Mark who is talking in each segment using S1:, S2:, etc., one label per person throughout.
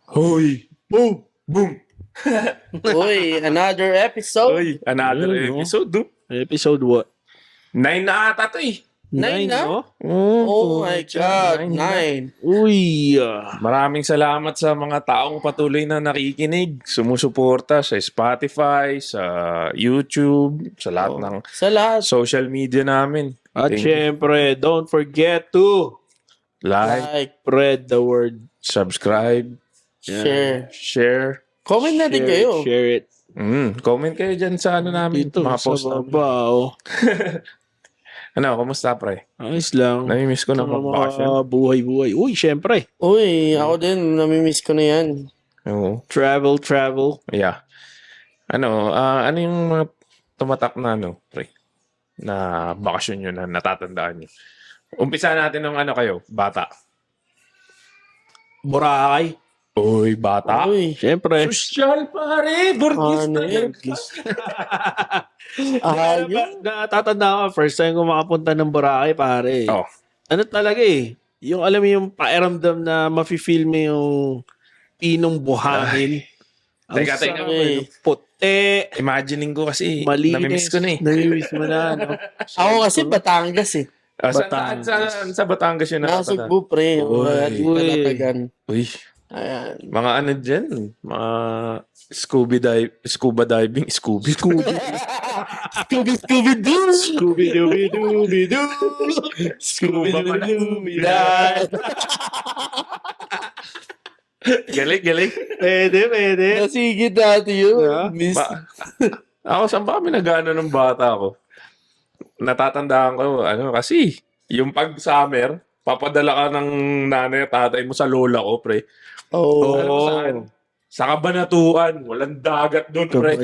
S1: Hoy! Boom! Boom!
S2: Uy, another episode.
S1: Hoy! Another
S3: Ayun, no?
S1: episode, do.
S3: Episode what?
S1: 9 na ata to eh.
S2: Nine na?
S3: no?
S2: Oh my God,
S1: nine na.
S2: 9.
S3: Uy,
S1: Maraming salamat sa mga taong patuloy na nakikinig, sumusuporta sa Spotify, sa YouTube, sa lahat ng
S2: Sa lahat.
S1: social media namin.
S3: At
S1: Thank you.
S3: syempre, don't forget to
S1: Like,
S3: spread the word.
S1: subscribe,
S2: Share.
S1: share.
S2: Comment na din
S3: Share
S2: kayo.
S3: it, share it.
S1: Comment kayo dyan sa ano namin,
S3: Dito,
S1: mga
S3: sa
S1: post namin.
S3: baba, oh.
S1: Ano, kumusta pre?
S3: Ayos lang.
S1: Namimiss ko na
S3: Mga
S1: mag-vacation.
S3: buhay-buhay. Uy, syempre.
S2: Uy, ako din, namimiss ko na yan.
S1: Oo.
S3: Travel.
S1: Yeah. Ano yung mga tumatak na pre? Na bakasyon nyo na natatandaan nyo? Umpisa natin ng ano kayo, bata.
S3: Boracay.
S1: Uy, bata.
S2: Uy,
S3: Syempre.
S1: Social pare, Burgis
S2: ano yan? Ayun.
S3: Natatanda ko, first time ko makapunta ng Boracay, pare.
S1: Oh.
S3: Ano talaga eh. Yung alam mo yung pakiramdam na mafe-feel mo yung pinong buhangin. Ang
S1: Teka,
S3: sarap,
S2: eh.
S3: puti,
S1: Imagining ko kasi,
S3: malinis.
S1: namimiss ko na eh.
S3: Namimiss mo na, no?
S2: Ako kasi Batangas eh.
S1: Sa Batangas yun
S2: Nasa
S1: natatandaan?
S2: Cebu, pre.
S1: Uy.
S2: Talatagan.
S1: Uy,
S2: Ayan.
S1: mga ano dyan, mga scuba diving,
S2: Scooby-Doo!
S3: Scooby-Dooby-Dooby-Doo.
S2: Scooby-Doo!
S1: galing.
S3: Pwede.
S2: Nasigit natin yun.
S3: Yeah.
S2: Miss.
S1: Ako, saan ba kami nag-ano ng bata ko? Natatandaan ko, kasi, yung pag-summer, papadala ka ng nanay at tatay mo sa lola ko, pre.
S2: Oh.
S1: Alam mo saan? Sa Kabanatuan, walang dagat doon, pre.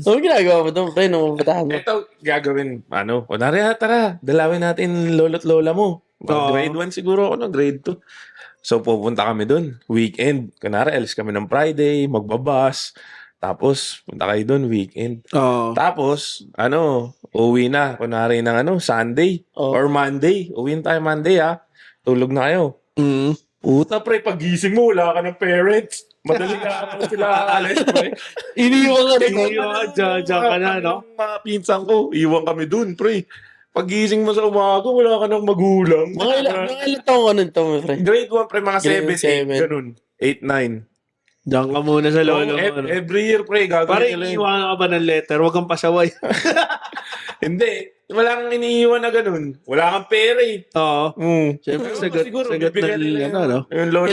S2: So, ginagawa mo doon, pre, nung batahan mo?
S1: Ito, gagawin, kunwari, tara, dalawin natin lolo't lola mo.
S3: Oo.
S1: Grade 1 siguro ako, no? Grade 2. So, pupunta kami doon, weekend. Kunwari, alis kami ng Friday, magbabas. Tapos, punta kayo doon, weekend.
S3: Oh.
S1: Tapos, uwi na. Kunwari ng Sunday
S2: Oh.
S1: or Monday. Uwiin tayo Monday, ha? Tulog na kayo.
S3: Mm.
S1: Puta, pre, pagising mo, wala ka ng parents. Madali ka sila aalis, pre.
S2: Iniwan ka rin.
S3: Diyan ka na, no?
S1: Mga pinsan ko, iwan kami dun, pre. Pagising mo sa umaga, wala ka ng magulang.
S2: Mga ilang taong ka nun to, my friend?
S1: Grade 1, pre, mga
S2: Grade
S1: 7, 8,
S2: seven.
S1: ganun. 8, 9.
S3: Diyan ka muna sa lolo mo. no?
S1: Every year, pre,
S3: Pare,
S1: gagawin nila yun.
S3: iiwan ka ba ng letter? Huwag kang pasaway.
S1: Hindi, wala kang iniiwan na ganun. Wala kang pera eh.
S3: Oo.
S1: Pero
S3: Siyempre, sagot
S1: bibigyan
S3: ng
S1: nila
S3: ano.
S1: Yung lola.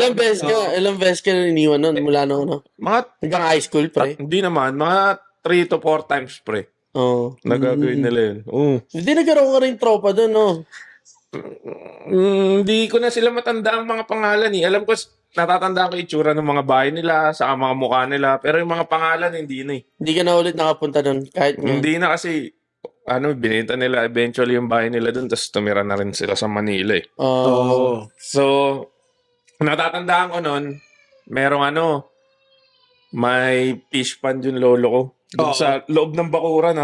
S2: Ilang beses ka na iniwan nun mula nung ano?
S1: Mga,
S2: Hanggang high school, pre.
S1: hindi naman, mga 3 to 4 times, pre.
S2: Oo.
S1: Nagagawin nila yun.
S2: Hindi nagkaroon ka rin tropa doon, no?
S1: Hindi ko na sila matanda ang mga pangalan eh. Alam ko, natatandaan ko itsura ng mga bahay nila, saka mga mukha nila. Pero yung mga pangalan, hindi na eh.
S2: Hindi ka na ulit nakapunta doon. Kahit nga.
S1: Hindi na kasi, binenta nila eventually yung bahay nila doon, tapos tumira na rin sila sa Manila eh.
S2: Oo.
S1: So, natatandaan ko nun, merong may fish pond yung lolo ko. Doon
S3: Oo.
S1: sa loob ng bakuran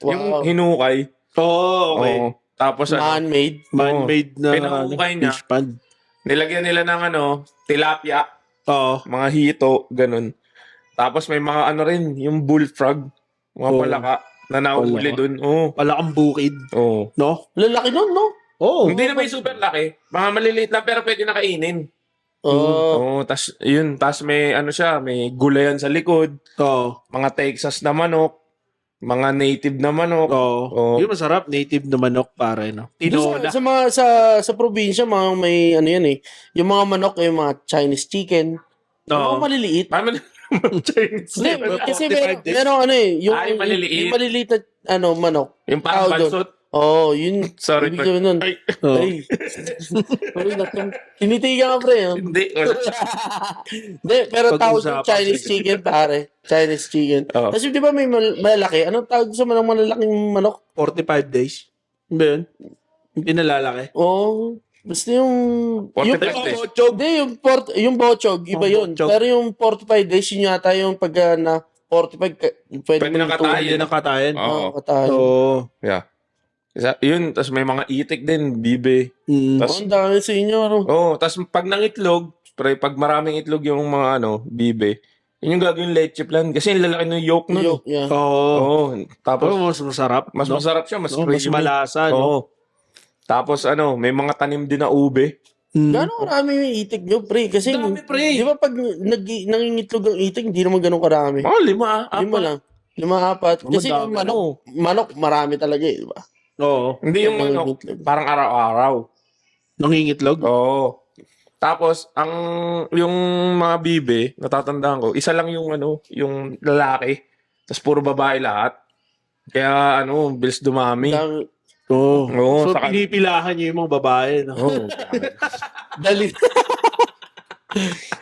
S1: Yung
S2: Wow.
S1: hinukay.
S3: Oo, okay.
S1: Oo. Tapos
S2: Man-made.
S3: Man-made na
S1: Pinakukay niya.
S3: fish pond.
S1: nilagyan nila ng tilapia,
S3: Oo.
S1: mga hito, ganun. Tapos may mga rin, yung bullfrog, mga
S3: Oo.
S1: palaka, na nahuli
S3: Palaka.
S1: dun. Oo.
S3: Palakang bukid.
S1: Oo.
S3: No?
S2: Lalaki nun, no?
S3: Oo.
S1: Hindi na may super laki. Mga maliliit lang pero pwede na kainin.
S2: Oo.
S1: Oo. Tas may siya, may gulayan sa likod,
S3: Oo.
S1: mga Texas na manok, mga native na manok.
S3: Oo.
S1: Oo.
S3: Yung masarap, native na manok, pare, no? Tinola.
S2: Sa mga sa probinsya, mga may yan eh. Yung mga manok, yung mga Chinese chicken. Yung
S3: Oo.
S2: mga maliliit.
S1: Paano Chinese?
S2: Hindi, kasi
S3: 45 days.
S2: meron yung,
S1: Yung maliliit.
S2: yung maliliit na manok.
S1: Yung parang
S2: Tawag doon.
S1: balsot.
S2: Oo, yun.
S1: Sorry,
S2: Ibig
S1: pre.
S2: sabihin nun.
S1: Ay,
S3: Oo.
S2: Ay. Tinitigan ka, pre. Oh.
S1: hindi. Wala.
S2: Hindi, pero tawag
S3: Pag-usapan.
S2: yung Chinese chicken, pare. Chinese chicken.
S1: Oo.
S2: Kasi di ba may malaki? Anong tawag sa mga malalaking manok?
S3: 45 days. Ano ba yun? Yung pinalalaki.
S2: Oo. Basta yung...
S1: 45
S2: yung
S1: days.
S2: Hindi, yung bochog, iba
S3: Oh,
S2: yun.
S3: bochog.
S2: Pero yung 45 days, yun yata yung pagka na 45, pwede
S1: Pwede
S2: mo
S1: nang katayin.
S3: Hindi na katayin.
S1: Oo.
S2: Oo, katayin.
S3: Oo.
S1: Yeah. Yun, tas may mga itik din, bibe.
S3: Mm.
S1: Tas,
S2: Ang dami sa inyo, ano?
S1: tas pag nangitlog, pre, pag maraming itlog yung mga bibe, yun yung gagawin leche plan. Kasi yung lalaki ng yolk nun.
S2: Yolk, yeah.
S3: Oo.
S1: Oo. Tapos,
S3: Pero mas masarap.
S1: mas
S3: no?
S1: masarap siya, mas
S3: No, mas
S1: creamy.
S3: malasa, no?
S1: Oo. Tapos may mga tanim din na ube.
S3: Mm.
S2: Gano'ng karami yung itik nyo, pre? Kasi,
S3: Dami, pre.
S2: di ba pag nangingitlog ang itik, hindi naman gano'ng karami.
S1: Oh, 5, 4.
S2: Lima lang. 5, 4. Kasi
S3: Madami,
S2: yung manok, marami talaga eh, di ba?
S3: Oo.
S1: Hindi yung
S2: Nangingitlog.
S1: parang araw-araw.
S3: Nangingitlog?
S1: Oo. Tapos, yung mga bibe, natatandaan ko, isa lang yung yung lalaki. Tapos puro babae lahat. Kaya bilis dumami.
S2: Dami-
S3: Oo.
S1: Oo,
S3: So,
S1: saka-
S3: pinipilahan niyo yung mga babae, no?
S1: Oo.
S2: Dali.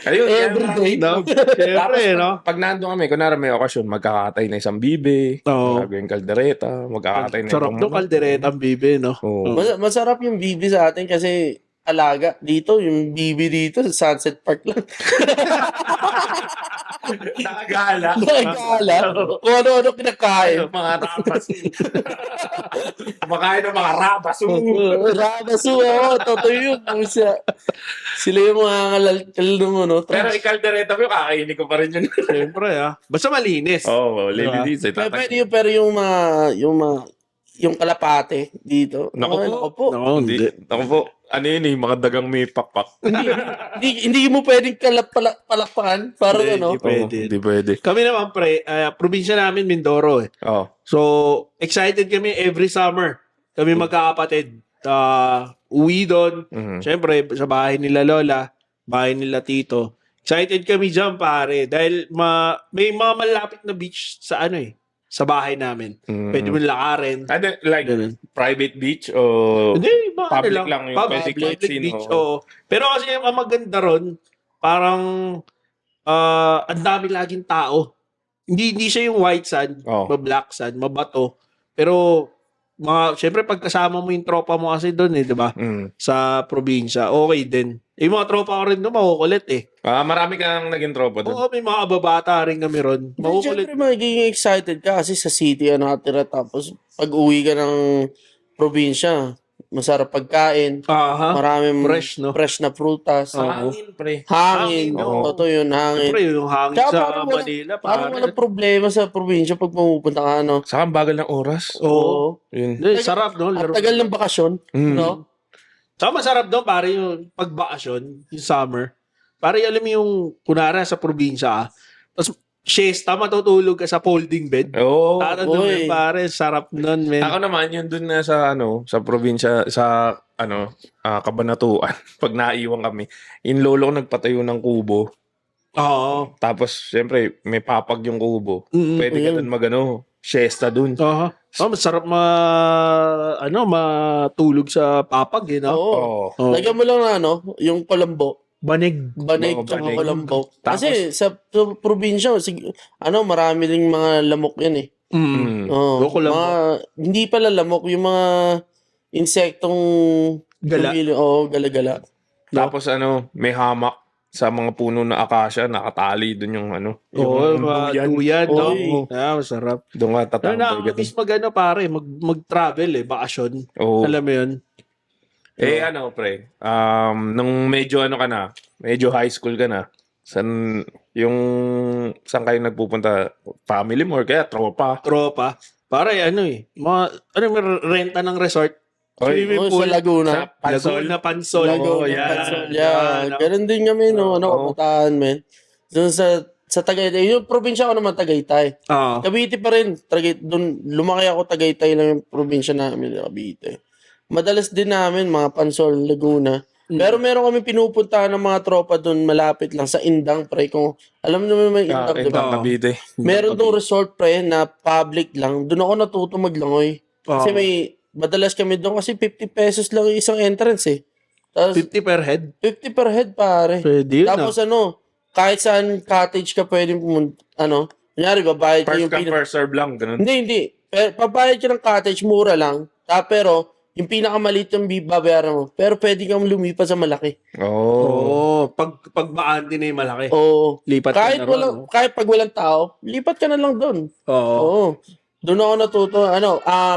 S1: Ayun,
S2: Everyday.
S3: No?
S1: Tapos,
S3: Siyempre, no?
S1: pag nandun kami, kunwari may okasyon, magkakatay na isang bibe,
S3: Oo.
S1: gagawin kaldereta, magkakatay na
S3: Sarap no, kaldereta ang bibe, no?
S1: Oo.
S2: Masarap yung bibi sa atin kasi alaga. Dito, yung bibi dito sa Sunset Park lang.
S1: Nakagala.
S2: Nagkala. Kung ano-ano kinakain.
S1: Mga rabas. Kumakain ng mga rabas.
S2: Rabasu, oo. Totoo yun. Pusa. Sila yung mga kalal ng ano.
S1: Pero ikaldereta mo, kakainin ko pa rin yun.
S3: Siyempre, Basta malinis.
S1: Oo,
S3: Diba?
S1: lilinis.
S2: Pwede yun, pero yung kalapate dito.
S1: Naku po.
S2: Naku po.
S3: No, hindi.
S1: Ako po, mga dagang may pakpak.
S2: Hindi mo pwedeng palakpakan. Para
S3: Hindi,
S2: ano.
S3: hindi Pwede.
S1: Hindi pwede.
S3: Kami naman, pre, probinsya namin, Mindoro, eh.
S1: Oo.
S3: So, excited kami every summer. Kami magkakapatid. Uwi doon.
S1: Mhm.
S3: Siyempre, sa bahay nila lola, bahay nila tito. Excited kami dyan, pare. Dahil may mga malapit na beach sa sa bahay namin.
S1: Mhm.
S3: Pwede mo lakarin.
S1: Like,
S3: Ganun.
S1: private beach o
S3: Hindi, mga
S1: public
S3: ano
S1: lang yung
S3: public,
S1: pwede
S3: public
S1: kitchen,
S3: beach.
S1: oo.
S3: Oo. Pero kasi ang maganda ron, parang ang dami laging tao. Hindi siya yung white sand,
S1: Oo.
S3: black sand, mabato. Pero syempre pagkasama mo yung tropa mo kasi doon di ba? Sa probinsya, okay din. Yung mga tropa ko rin doon, makukulit eh.
S1: Marami kang naging tropa doon.
S3: Oo, may mga kababata rin kami ron. Makukulit.
S2: Siyempre, magiging excited ka kasi sa city nakatira. Tapos, pag uwi ka ng probinsya, masarap pagkain.
S3: Aha.
S2: Maraming
S3: Fresh, no?
S2: fresh na prutas.
S1: Hangin, pre.
S2: Hangin.
S3: Oo.
S2: Totoo yun, hangin.
S3: Siyempre, yung hangin
S2: Tsaka
S3: sa
S2: parang wala-
S3: Manila.
S2: Parang walang problema sa probinsya pag pumupunta ka, no?
S1: Saka ang bagal ng oras.
S3: Oo.
S1: Yun.
S3: Hindi, sarap, no?
S2: Ang tagal ng bakasyon,
S1: Mm.
S2: no?
S3: Saka masarap doon, pare, yung pagbakasyon, yung summer. Pare, alam mo yung, kunwari sa probinsya ka, tapos siesta, matutulog ka sa folding bed.
S1: Oo.
S2: Uy.
S3: Doon, pare, sarap nun, men.
S1: Ako naman, yun dun na sa probinsya, sa Kabanatuan. Pag naiwan kami, yung lolo ko nagpatayo ng kubo.
S3: Oo.
S1: Tapos, syempre, may papag yung kubo.
S3: Mm-mm.
S1: Pwede ka dun siesta dun.
S3: Oo. Masarap matulog sa papag, no?
S2: Oo.
S1: Oo.
S2: Lagyan mo lang na, yung palambo.
S3: Banig.
S2: Banig
S1: Oo,
S2: tsaka
S1: banig.
S2: palambo.
S1: Tapos-
S2: Kasi sa probinsya, marami ring mga lamok yan eh.
S3: Mm.
S2: Oo.
S3: Loko lamok.
S2: Hindi pala lamok, yung mga insektong
S3: Gala.
S2: Oo, gala-gala.
S1: Tapos, may hamak sa mga puno na akasya, nakatali dun yung
S3: Oo, mga duyan, no?
S2: Oy.
S3: Masarap.
S1: Doon ka
S3: Pero
S1: tatambay ka dun.
S3: nakakamiss pare, mag-travel bakasyon.
S1: Oo.
S3: Alam mo yun?
S1: Pre, nung medyo medyo high school ka na, saan kayo nagpupunta? Family mo or kaya tropa?
S3: Tropa. Pare, may renta ng resort. Swimming
S2: Oo,
S3: pool.
S2: sa Laguna.
S1: Sa Pansol.
S3: Laguna Pansol.
S2: Laguna,
S1: yan.
S2: Pansol, yan. Ganun din kami,
S1: Oo.
S2: kapuntahan, men. Doon sa Tagaytay. Yung probinsya ko naman, Tagaytay.
S3: Oo.
S2: Cavite pa rin. Doon, lumaki ako, Tagaytay lang yung probinsya namin, Cavite. Madalas din namin, mga Pansol, Laguna. Pero meron kami pinupuntahan ng mga tropa doon malapit lang sa Indang, pre. Kung alam naman may Indang, di ba?
S1: Indang Cavite.
S2: Meron doon resort, pre, na public lang. Doon ako natuto maglangoy. Kasi madalas kami doon kasi 50 pesos lang yung isang entrance eh. Tapos
S3: 50 per head.
S2: 50 per head, pare.
S3: Pwede yun.
S2: Tapos kahit saan cottage ka pwedeng pumunta, kunyari, babayad ka
S1: First
S2: yung
S1: come, first serve lang. Ganun.
S2: Hindi. Pabayad ka ng cottage, mura lang. Pero, yung pinakamaliit yung babayaran mo. Pero pwede kang lumipat sa malaki.
S1: Oo.
S3: Pag maandi na yung malaki.
S2: Oo.
S3: Lipat ka
S2: Kahit
S3: na ron, no?
S2: kahit pag walang tao, lipat ka na lang doon.
S3: Oo.
S2: Oo. Doon ako natuto,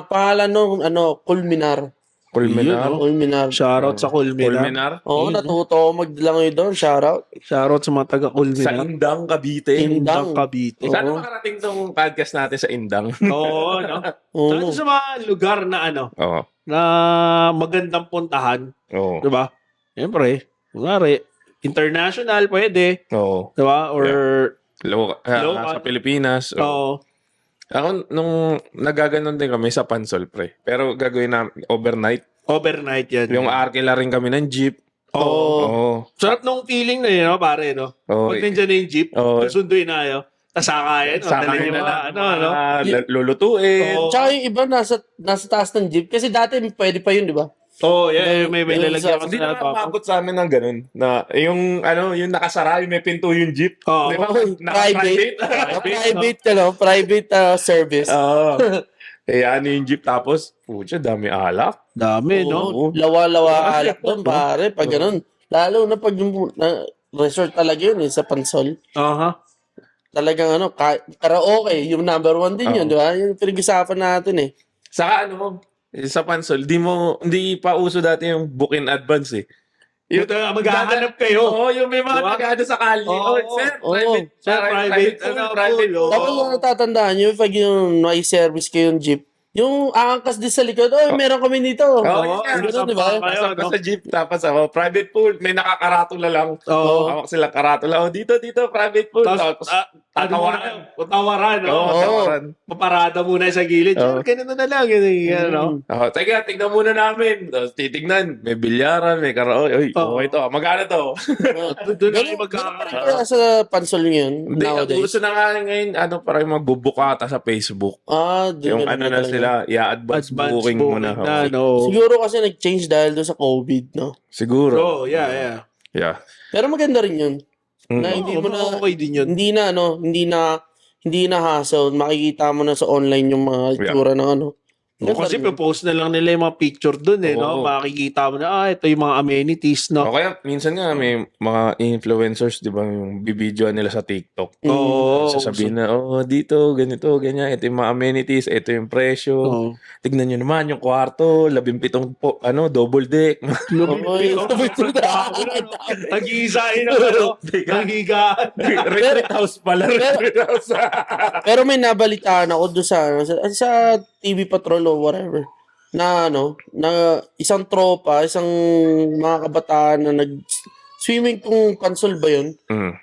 S2: pangalan nung, Culminar.
S1: Culminar.
S3: Yun,
S2: Culminar.
S3: Shoutout sa Culminar.
S1: Culminar.
S2: Oo, natuto ako magdala ngayon doon. Shoutout.
S3: Shoutout sa mga taga
S1: Sa
S3: Culminar.
S1: Indang, Cavite.
S2: Indang.
S3: Cavite.
S2: Oo.
S1: Sana makarating tong podcast natin sa Indang.
S3: Oo, no?
S2: Oo.
S3: Sa mga lugar na
S1: Oo.
S3: na magandang puntahan,
S1: Oo.
S3: 'di ba? Siyempre, kunwari, international pwede,
S1: Oo.
S3: 'di ba? Or
S1: Local.
S3: Local.
S1: Sa Pilipinas.
S3: oo.
S1: Ako, nung nagaganon din kami sa Pansol, pre. Pero gagawin namin overnight.
S3: Overnight 'yan.
S1: Yung arkila rin kami ng jeep.
S3: Oo.
S1: Oo.
S3: Sarap nung feeling na yun, no, pare, no?
S1: Oo.
S3: Pag nandiyan na yung jeep,
S1: Oo.
S3: susunduin na kayo, tasakayan,
S1: Sa
S3: dalhin na,
S1: lulutuin.
S3: Oo.
S2: Tsaka yung iba nasa taas ng jeep. Kasi dati pwede pa yun, di ba?
S3: Oh, yeah, may
S2: Yung
S3: lalagyan
S2: sa-
S3: kasi
S1: Hindi
S3: na
S1: naman umabot sa amin ng ganun. Na, yung nakasara, yung may pinto yung jeep.
S3: Oo.
S1: Di ba?
S2: Oo,
S1: Naka-private.
S2: Private service.
S1: Oo. Kaya ano yung jeep. Tapos, pucha, dami alak.
S3: Dami, no?
S2: Oo, lawa-lawa alak doon, pare. Pag ganun. Lalo na pag yung resort talaga yun, sa Pansol.
S3: Aha.
S2: Talagang karaoke, yung number one din yun,
S1: Oo.
S2: di ba? Yung pinag-usapan natin eh.
S1: Saka sa Pansol, hindi pa uso dati yung book in advance eh.
S3: Yung maghahanap kayo.
S1: Oo, yung may mga
S3: Diba?
S1: tagado sa kali.
S3: Oo.
S1: Sir,
S2: Oo.
S1: private.
S3: Sir, private,
S1: pool,
S3: ano,
S1: private
S3: pool,
S1: pool.
S2: Tapos yung natatandaan nyo, pag yung may service kayo yung jeep, yung aangkas din sa likod, meron kami dito.
S1: Oo,
S3: Oo,
S1: yun nga.
S2: Ganun, di ba?
S3: Kayo,
S1: Pasok ka
S3: no?
S1: sa jeep, tapos private pool, may nakakaratula lang.
S3: Oo.
S1: Hawak sila karatula. Dito, private pool.
S3: Tapos,
S1: Tapos, tatawaran.
S3: Tawaran, no?
S1: Oo, tawaran.
S3: Paparada muna sa gilid.
S1: Oo.
S3: Ganun na lang, yun, no?
S1: Teka, tignan muna namin. Tapos titignan, may bilyaran, may karaoke. Uy,
S3: Oo.
S1: okay to. Magkano to?
S3: Doon na
S2: Ganun
S3: kayo
S2: pa rin
S3: magkakaroon.
S2: kaya sa Pansol ngayon,
S1: Hindi, ang
S2: nowadays.
S1: uso na nga ngayon, parang magbubukata sa Facebook.
S2: Doon
S1: Yung
S2: ganun
S1: na
S2: talaga.
S1: sila, i-advance booking muna.
S3: na,
S1: Oo.
S3: no?
S2: Siguro kasi nag-change dahil doon sa COVID, no?
S1: Siguro.
S3: Oh, yeah.
S1: Yeah.
S2: Pero maganda rin yun. Na hindi mo na,
S3: Okay din yun.
S2: hindi na hassle. Makikita mo na sa online yung mga itsura ng ano.
S3: O, kasi post na lang nila yung mga picture dun no?
S1: Oo.
S3: Makikita mo na, ito yung mga amenities, no?
S1: O kaya, minsan nga, may mga influencers, di ba, yung bibidyoan nila sa TikTok.
S3: Oo.
S1: Sasabihin na, dito, ganito, ganyan. Ito yung mga amenities, ito yung presyo.
S3: Oo.
S1: Tignan nyo naman yung kwarto, 17 double deck.
S2: Okay.
S3: Nag-iisahin na, ano? Nanghigaan.
S1: Retreat house pala. Retreat house.
S2: Pero may nabalitaan ako doon sa TV Patrol o whatever. Na isang tropa, isang mga kabataan na swimming kung Pansol ba yun?
S1: Mm.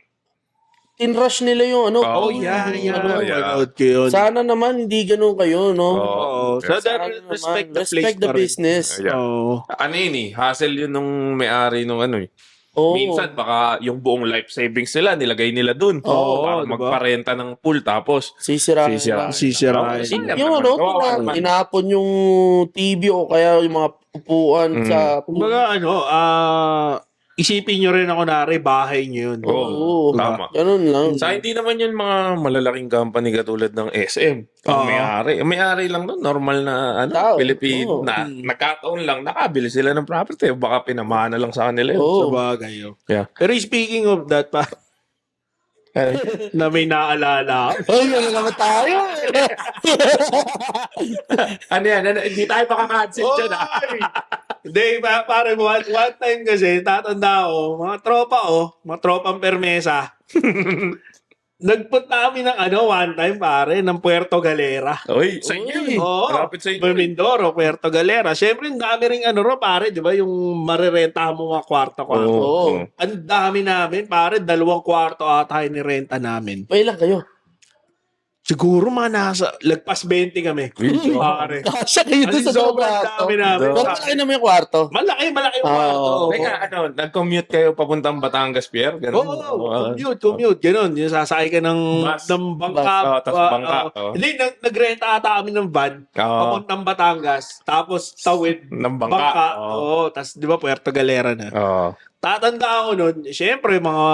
S2: Tinrush nila yung
S1: Oh,
S3: Yeah.
S1: yeah.
S3: Manood ko yun.
S2: Sana naman hindi ganun kayo, no?
S3: Oo. So,
S2: Sana
S3: respect
S2: naman,
S3: the place
S2: respect the
S3: pa rin.
S2: business.
S1: Yeah.
S3: Oo.
S1: Ano yun hassle yun nung may-ari nung ano eh.
S2: Oo.
S1: Minsan baka yung buong life savings nila nilagay nila dun.
S3: Oo,
S1: para
S3: diba?
S1: magparenta ng pool tapos
S2: Sisirain.
S3: Sisirain.
S2: Yung tinapon yung TV o kaya yung mga upuan sa
S3: Kumbaga, isipin nyo rin ako bahay nyo yun.
S2: Oo.
S1: Tama.
S2: Ganun lang.
S1: Sa hindi naman yun mga malalaking company katulad ng SM. Ang may-ari. Ang may-ari lang nun, normal na
S2: Tao.
S1: Pilipino
S2: Oo.
S1: na nagkataon lang nakabili sila ng property. Baka pinamana lang sa kanila yun.
S2: Oo.
S3: Sa bagay yun.
S1: Yeah.
S3: Pero speaking of that pa, na may naalala ako.
S2: Ay, ano naman tayo?
S1: Ano yan? Hindi tayo makakancel dyan.
S3: Oy! Hindi, pare, one time kasi, tatanda ako, mga tropang permesa, nagpunta kami ng one time, pare, ng Puerto Galera.
S1: Uy, sa inyo.
S3: Oo,
S1: Malapit sa inyo.
S3: Mindoro, Puerto Galera. Siyempre, ang dami rin pare, di ba, yung marerenta mo mga kwarto-kwarto.
S2: Oo.
S3: Ang dami namin, pare, 2 kwarto ata inirenta namin.
S2: May lang kayo.
S3: Siguro lagpas 20 kami. Pare.
S2: Kasya kayo doon sa
S3: Sobrang
S2: kwarto.
S3: dami namin.
S2: Pero malaki naman yung kwarto.
S3: Malaki yung kwarto.
S1: Teka, nag-commute kayo papuntang Batangas Pier? Ganun?
S3: Oo, commute, gano'n. Yung sasakay ka ng
S1: Bus.
S3: bangka.
S1: Oo, tas bangka, oo.
S3: Hindi, nagrenta ata kami ng van,
S1: Oo.
S3: papuntang Batangas, tapos tawid,
S1: Ng bangka.
S3: bangka.
S1: Oo.
S3: Oo, tas di ba, Puerto Galera na.
S1: Oo.
S3: Tatanda ko nun, syempre, mga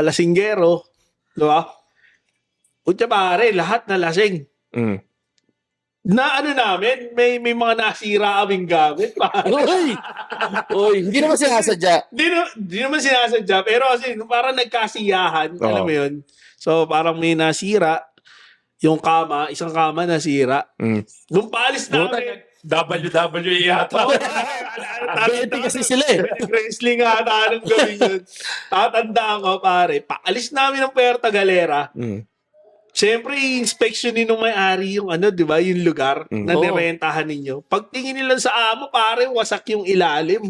S3: lasinggero, di ba? Utya pare, lahat na lasing.
S1: Mm.
S3: Na namin, may mga nasira kaming gamit, pare.
S2: Uy, hindi naman sinasadya.
S3: Di naman sinasadya, pero kasi parang nagkasiyahan, alam mo yun. So parang may nasira. yung kama, isang kama nasira.
S1: Mm.
S3: Nung paalis namin,
S1: WWE yata.
S2: Bete kasi sila eh.
S3: Wrestling ata anong gawin yun. Tatandaan ko, pare. Paalis namin ng Puerto Galera.
S1: Mm.
S3: Siyempre, inspectionin nung may-ari yung ano, di ba? Yung lugar na
S2: Oo.
S3: nirentahan ninyo. Pagtingin nila sa amo, pare, wasak yung ilalim.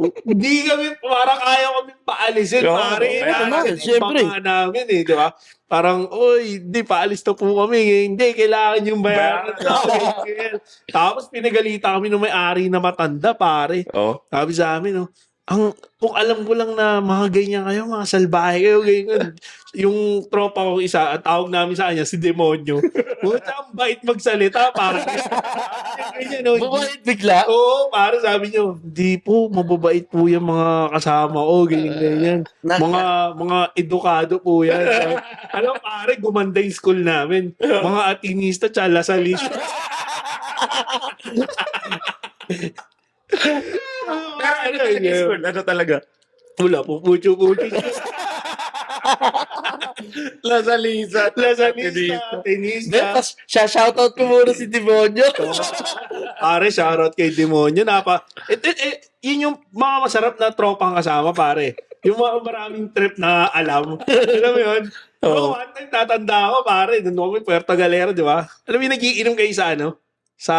S3: Hindi kami, parang ayaw kami paalisin,
S1: Oo,
S3: pare.
S1: kaya
S2: naman, syempre.
S3: Mga namin eh, di ba? Parang, oy, hindi, paalis na po kami. Hindi, kailangan yung bayaran. Tapos pinagalita kami ng may-ari na matanda, pare.
S1: Oh.
S3: Sabi sa amin, no, kung alam ko lang na mga ganyan kayo, mga salbahe kayo, ganyan. Yung tropa ko isa, at tawag namin sa kanya, si Demonyo. Puta, ang bait magsalita, pare. Ganyan, no,
S2: Bumait bigla.
S3: Oo, para sabi nyo, di po, mababait po yung mga kasama ko, ganyan. Mga edukado po yan. Alam, pare, gumanda yung school namin. Mga atinista, tsala sa list.
S1: Pero ano talaga yung school? Ano talaga?
S3: Wala po, pucho-pucho.
S1: Lasa Lisa.
S3: Lasanista, tenista.
S2: Tapos, shoutout ko muna si Demonyo.
S3: Pare, shoutout kay Demonyo. Yun yung mga masarap na tropang kasama, pare. Yung mga maraming trip na alam. Alam mo yun?
S1: Oo.
S3: One time, tatanda ako, pare. Doon kami, Puerto Galera, di ba? Alam mo yung nagiinom kayo sa ano? Sa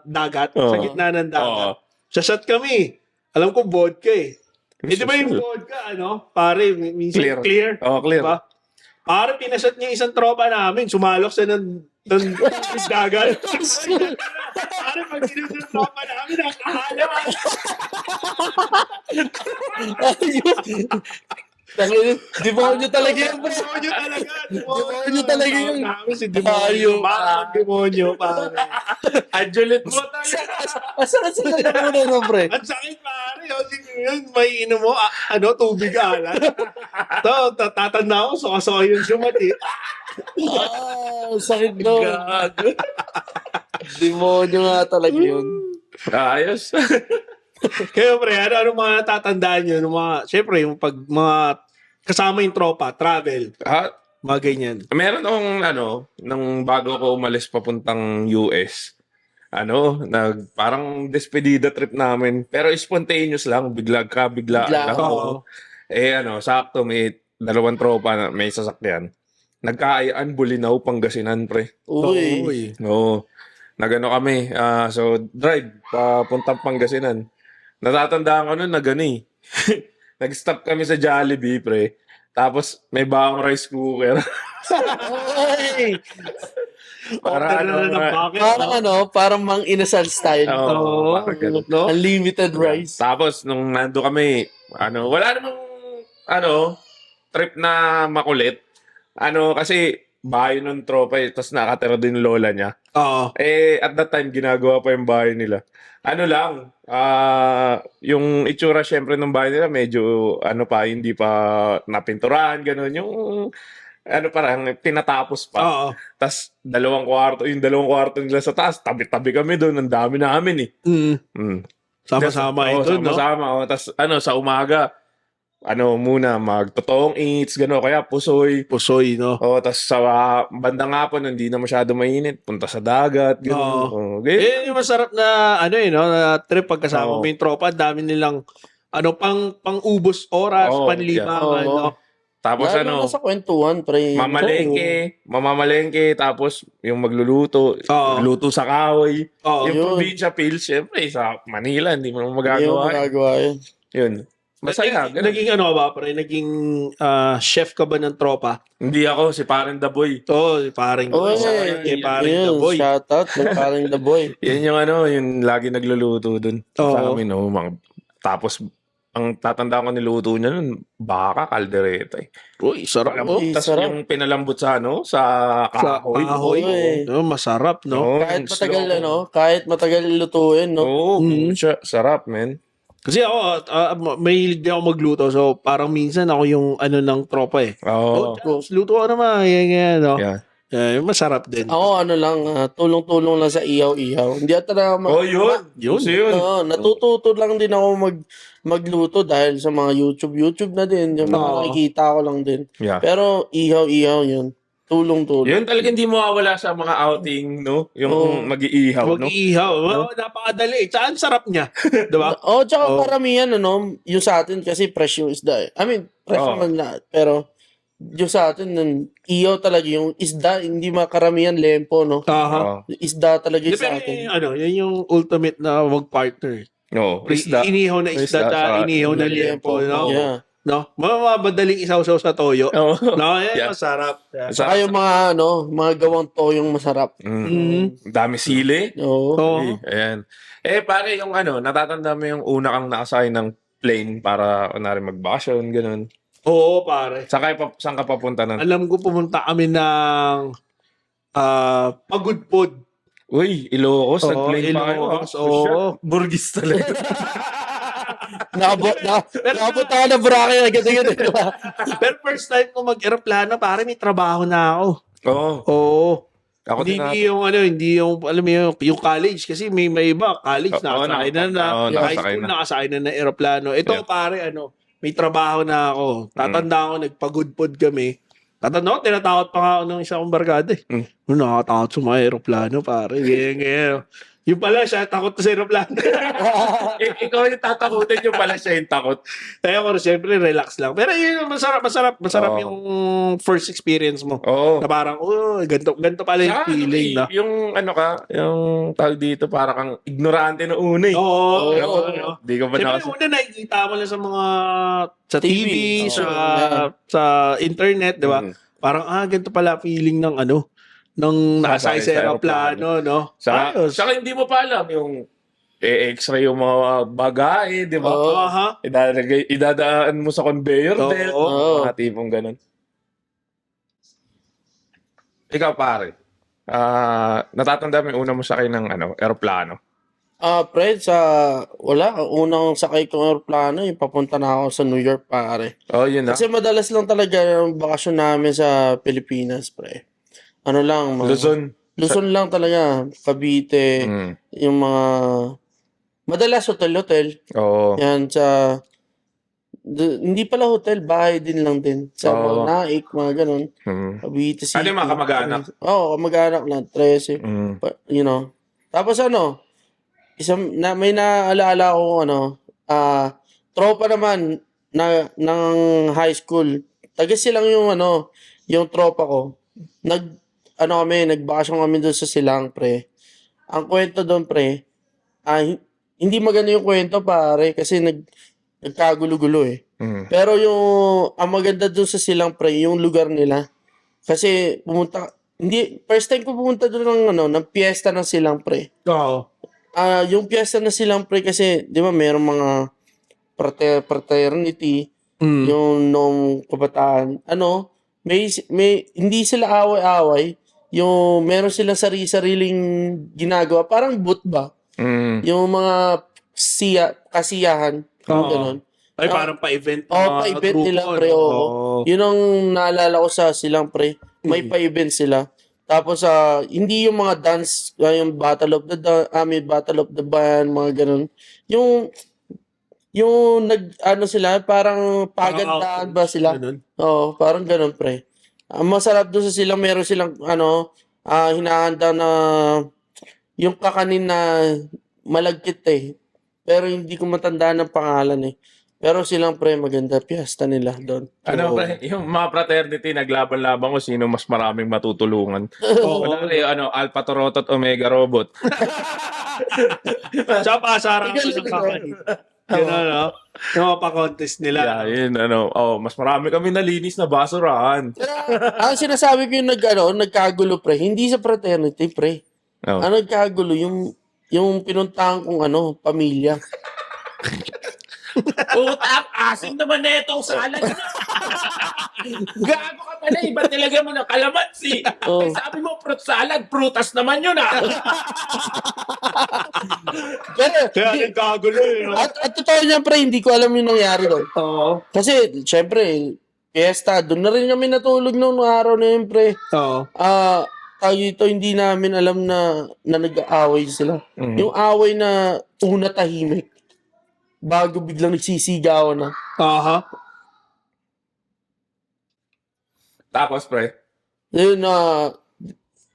S3: dagat. Sa
S1: Oo.
S3: gitna ng dagat.
S1: Oo.
S3: Sa shot kami. Alam ko, vodka eh. Eh, di ba yung vodka, ano? Pare, minsan clear.
S1: Oh, clear.
S3: Diba? Pare, pinasat niya isang tropa namin. Sumalok sa ng dagat. Pare, pag sinunod ng tropa namin, nakahala.
S2: Demonyo talaga yun.
S3: Demonyo talaga.
S2: Demonyo talaga yun.
S3: Namin si Demonyo.
S2: Ayaw.
S3: Bakit Demonyo, pare?
S1: Adjulit mo.
S2: Masakit sila na muna no, pre.
S3: Ang sakit, pare. O, sige yun, may inom mo, tubig alat. Tatanda ko, soka-soka yung sumat eh.
S2: Sakit no. Demonyo nga talaga yun.
S1: Ayos.
S3: Kaya pre, ano mga natatandaan nyo? Siyempre, yung pag mga kasama yung tropa, travel, mga ganyan.
S1: Meron akong nung bago ko umalis papuntang US, parang despedida trip namin. Pero spontaneous lang, bigla
S2: Bigla.
S1: lang
S3: Oo.
S1: ako. Sakto, may dalawang tropa na may sasakyan. Nagkaayaan, Bulinaw, Pangasinan, pre.
S2: Uy.
S1: Oo. Nagano kami, so drive, papuntang Pangasinan. Natatandaan ko nun na gani. Nag-stop kami sa Jollibee, pre. Tapos may bawang rice cooker.
S2: Uy.
S1: Para
S2: Parang mang inasal style.
S1: Oo, parang ganun.
S3: No?
S2: Unlimited rice.
S1: Tapos nung nando kami, wala namang trip na makulit. Kasi bahay ng tropa tapos nakatira din lola niya.
S3: Oo.
S1: At that time ginagawa pa yung bahay nila. Yung itsura syempre ng bahay nila medyo hindi pa napinturahan, ganun. Yung parang tinatapos pa.
S3: Oo.
S1: Tapos dalawang kwarto nila sa taas, tabi-tabi kami doon, ang dami namin eh.
S3: Sama-sama ito, no?
S1: Sama-sama. Tapos sa umaga, muna, magtotoong eats, gano'n, kaya pusoy.
S3: Pusoy, no?
S1: Tapos sa bandang hapon, hindi na masyado mainit, punta sa dagat, gano'n.
S3: Yung masarap na, na trip pagkasama
S1: Oo.
S3: mo yung tropa, dami nilang, pang-ubos oras,
S1: Oo,
S3: panlibangan,
S2: yeah.
S3: no?
S1: Tapos
S2: Lalo na sa kwentuhan, pre.
S1: mamamalengke, tapos yung magluluto,
S3: Oo.
S1: luto sa kahoy.
S3: Oo.
S1: Yung
S2: Yun.
S1: probinsya feels, syempre, sa Manila, hindi mo naman
S2: Hindi mo
S1: magagawa.
S2: magagawa yun.
S1: Yun. Masaya, ganun.
S3: Naging pre? Naging chef ka ba ng tropa?
S1: Hindi ako, si Parang The Boy.
S3: Oo, paring
S2: Uy,
S3: paring the boy.
S2: Shoutout kay paring the boy.
S1: Yan yung lagi nagluluto dun
S3: Oo.
S1: sa amin. Tapos, ang tatanda ko niluto niya nun, baka kaldereta eh.
S3: Uy, sarap.
S2: Uy,
S1: Tapos
S2: sarap.
S1: yung pinalambot sa sa kahoy.
S3: Kahoy.
S2: Uy.
S3: No, masarap, no?
S1: Oo,
S2: Kahit
S1: yung
S2: matagal,
S1: slow.
S2: kahit matagal lutuin, no?
S1: Oo, siya, sarap, man.
S3: Kasi ako, may hindi ako magluto. So, parang minsan ako yung ng tropa eh.
S1: Oo.
S3: Luto ko naman. Yan, no?
S1: Yeah.
S3: Yung masarap din.
S2: Ako, tulong-tulong lang sa ihaw-ihaw. Hindi ata na
S1: Yun.
S3: Yun.
S1: Kasi yun.
S2: natututo lang din ako magluto dahil sa mga YouTube na din. Yung mga
S3: Oo.
S2: nakikita ko lang din.
S1: Yeah.
S2: Pero ihaw-ihaw yun. Tulong-tulong.
S1: Yun talaga hindi mawawala sa mga outing, no? Yung
S2: Oo.
S1: mag-iihaw, no?
S3: Mag-iihaw.
S1: No?
S3: Napakadali. Saan sarap niya? Diba?
S2: Tsaka
S3: Oo.
S2: karamihan, yung sa atin kasi fresh yung isda eh. I mean, fresh
S1: Oo.
S2: naman lahat. Pero, yung sa atin, iyaw talaga yung isda, hindi makaramihan lempo, no?
S3: Aha.
S1: Oo.
S2: Isda talaga yung
S3: Pero
S2: sa atin.
S3: yan yung ultimate na mag-partner.
S1: No, isda.
S3: Inihaw na isda,
S1: Isda,
S3: tsaka
S1: tsaka
S3: inihaw na
S2: lempo.
S3: liempo. No?
S2: Yeah.
S3: No? Madaling isaw-saw sa toyo.
S1: Oo.
S3: No, yan,
S1: Yeah.
S3: masarap. Yeah.
S2: Saka yung mga gawang toyong masarap.
S3: Mm.
S1: Dami sili.
S2: Oo.
S3: Oo.
S1: Ayan. Pare, yung natatanda mo yung una kang nakasakay ng plane para, kunwari, magbakasyon, ganun.
S3: Oo, pare.
S1: Saan ka papunta nun?
S3: Alam ko pumunta kami ng Pagudpod.
S1: Uy, Ilocos,
S3: Oo,
S1: nag-plane pa kayo.
S3: Ilocos,
S1: Oh,
S3: oo.
S1: shit. Burgis talaga.
S2: Nakabot ako na Boracay agad-agad.
S3: Pero first time ko mag-aeroplano, pare, may trabaho na ako.
S1: Oo.
S3: Oo.
S1: Ako din
S3: Hindi yung alam mo yung college kasi may iba college
S1: Oo,
S3: nakasakay na
S1: oo,
S3: high
S1: nakasakay
S3: school
S1: na.
S3: nakasakay na ng eroplano. Ito
S1: Yeah.
S3: pare may trabaho na ako. Tatanda ko nagpagudpod kami. Tatanda ko tinatakot pa nga ako ng isa kong barkada eh. Nakakatakot sa mga eroplano pare. Ganyan. Yung pala siya takot sa eroplano.
S1: Ikaw yung tatakutin yung pala siya yung takot.
S3: Kaya ko siyempre relax lang. Pero yun masarap
S1: Oo.
S3: yung first experience mo.
S1: Oo.
S3: Na parang ganito pala yung
S1: Saka,
S3: feeling na.
S1: yung yung tawag dito, para kang ignorante na una eh.
S3: Oo.
S1: Ano, Di ka ba
S3: Siyempre,
S1: nakas...
S3: una nakikita mo lang sa mga sa TV,
S2: TV,
S3: sa internet, di ba?
S1: Mhm.
S3: Parang, ganito pala feeling ng nung nasa
S1: Sasakay
S3: sa
S1: sa
S3: aeroplano, no? Ayos.
S1: Saka hindi mo pa alam yung extra yung mga bagay, di ba?
S2: Oo.
S3: Aha.
S1: Idadaan mo sa conveyor
S3: Oo.
S1: belt.
S2: Oo.
S1: Mga tipong ganun. Ikaw, pare. Natatanda mo yung una mo sakay ng aeroplano.
S2: Pre, wala. Unang sakay kong aeroplano, yung papunta na ako sa New York, pare.
S1: Oh, yun na.
S2: Kasi madalas lang talaga yung bakasyon namin sa Pilipinas, pre. Luzon lang talaga. Cavite,
S1: Mm.
S2: yung mga... Madalas hotel-hotel.
S1: Oo.
S2: Yan, hindi pala hotel, bahay din lang din. Sa
S1: Oo.
S2: mga Naik, mga ganun.
S1: Mm.
S2: Cavite City.
S1: Ano yung mga kamag-anak?
S2: Oo, kamag-anak lang. 13.
S1: Mm.
S2: Tapos may naalaala ko tropa naman ng high school. Taga silang yung tropa ko. Nagbakasyon kami doon sa Silang, pre. Ang kwento doon, pre, hindi maganda yung kwento, pare, kasi nagkagulo-gulo eh.
S1: Mm.
S2: Pero ang maganda doon sa Silang, pre, yung lugar nila. Kasi first time ko pumunta doon ng piyesta ng Silang, pre.
S3: Oo.
S2: Yung piyesta ng Silang, pre, kasi, di ba, mayroong mga fraternity, yung nung kabataan, may hindi sila away-away, yung meron silang sariling ginagawa, parang boot ba?
S1: Mm.
S2: Yung mga kasiyahan,
S3: Oo.
S2: ganun.
S3: Ay, parang pa-event ng
S2: Oo,
S3: mga
S2: pa-event
S3: grupo,
S2: nila,
S3: no?
S2: pre. Oo.
S3: Oo.
S2: Yun ang naalala ko sa Silang, pre. May pa-event sila. Tapos, hindi yung mga dance, yung Battle of the Band, mga ganun. Yung sila, parang pagandahan ba sila?
S3: Ganun.
S2: Oo, parang ganun, pre. Ang masarap doon sa Silang, meron silang, hinahanda na yung kakanin na malagkit eh. Pero hindi ko matandaan ng pangalan eh. Pero Silang, pre, maganda piyesta nila doon.
S1: Pre, yung mga fraternity, naglaban-laban ko sino mas maraming matutulungan.
S3: Oo.
S1: Kunwari, Alpha Torotot, Omega Robot.
S3: Tsaka pasarang ko ng kakanin. Yun yung mga pa-contest nila.
S1: Yeah, yun, mas marami kami nalinis na basurahan.
S2: Ang sinasabi ko yung nagkagulo, pre, hindi sa fraternity, pre.
S1: Oh.
S2: Ang nagkagulo, yung pinuntahan kong pamilya.
S1: Utang, asin naman na itong salad. Gago ka pala, iba talaga mo na kalamansi.
S2: Oh.
S1: Sabi mo, fruit salad, prutas naman yun
S2: Pero,
S3: Kaya nagkagulo no?
S2: at totoo niyan, pre, hindi ko alam yung nangyari doon.
S3: Oo.
S2: Kasi, syempre, fiesta, doon na rin kami natulog noong araw na yun, pre.
S3: Oo.
S2: Hindi namin alam na nag-aaway sila.
S1: Mhm.
S2: Yung away na una tahimik. Bago biglang nagsisigawan na.
S3: Aha.
S1: Tapos, pre,
S2: Yun na,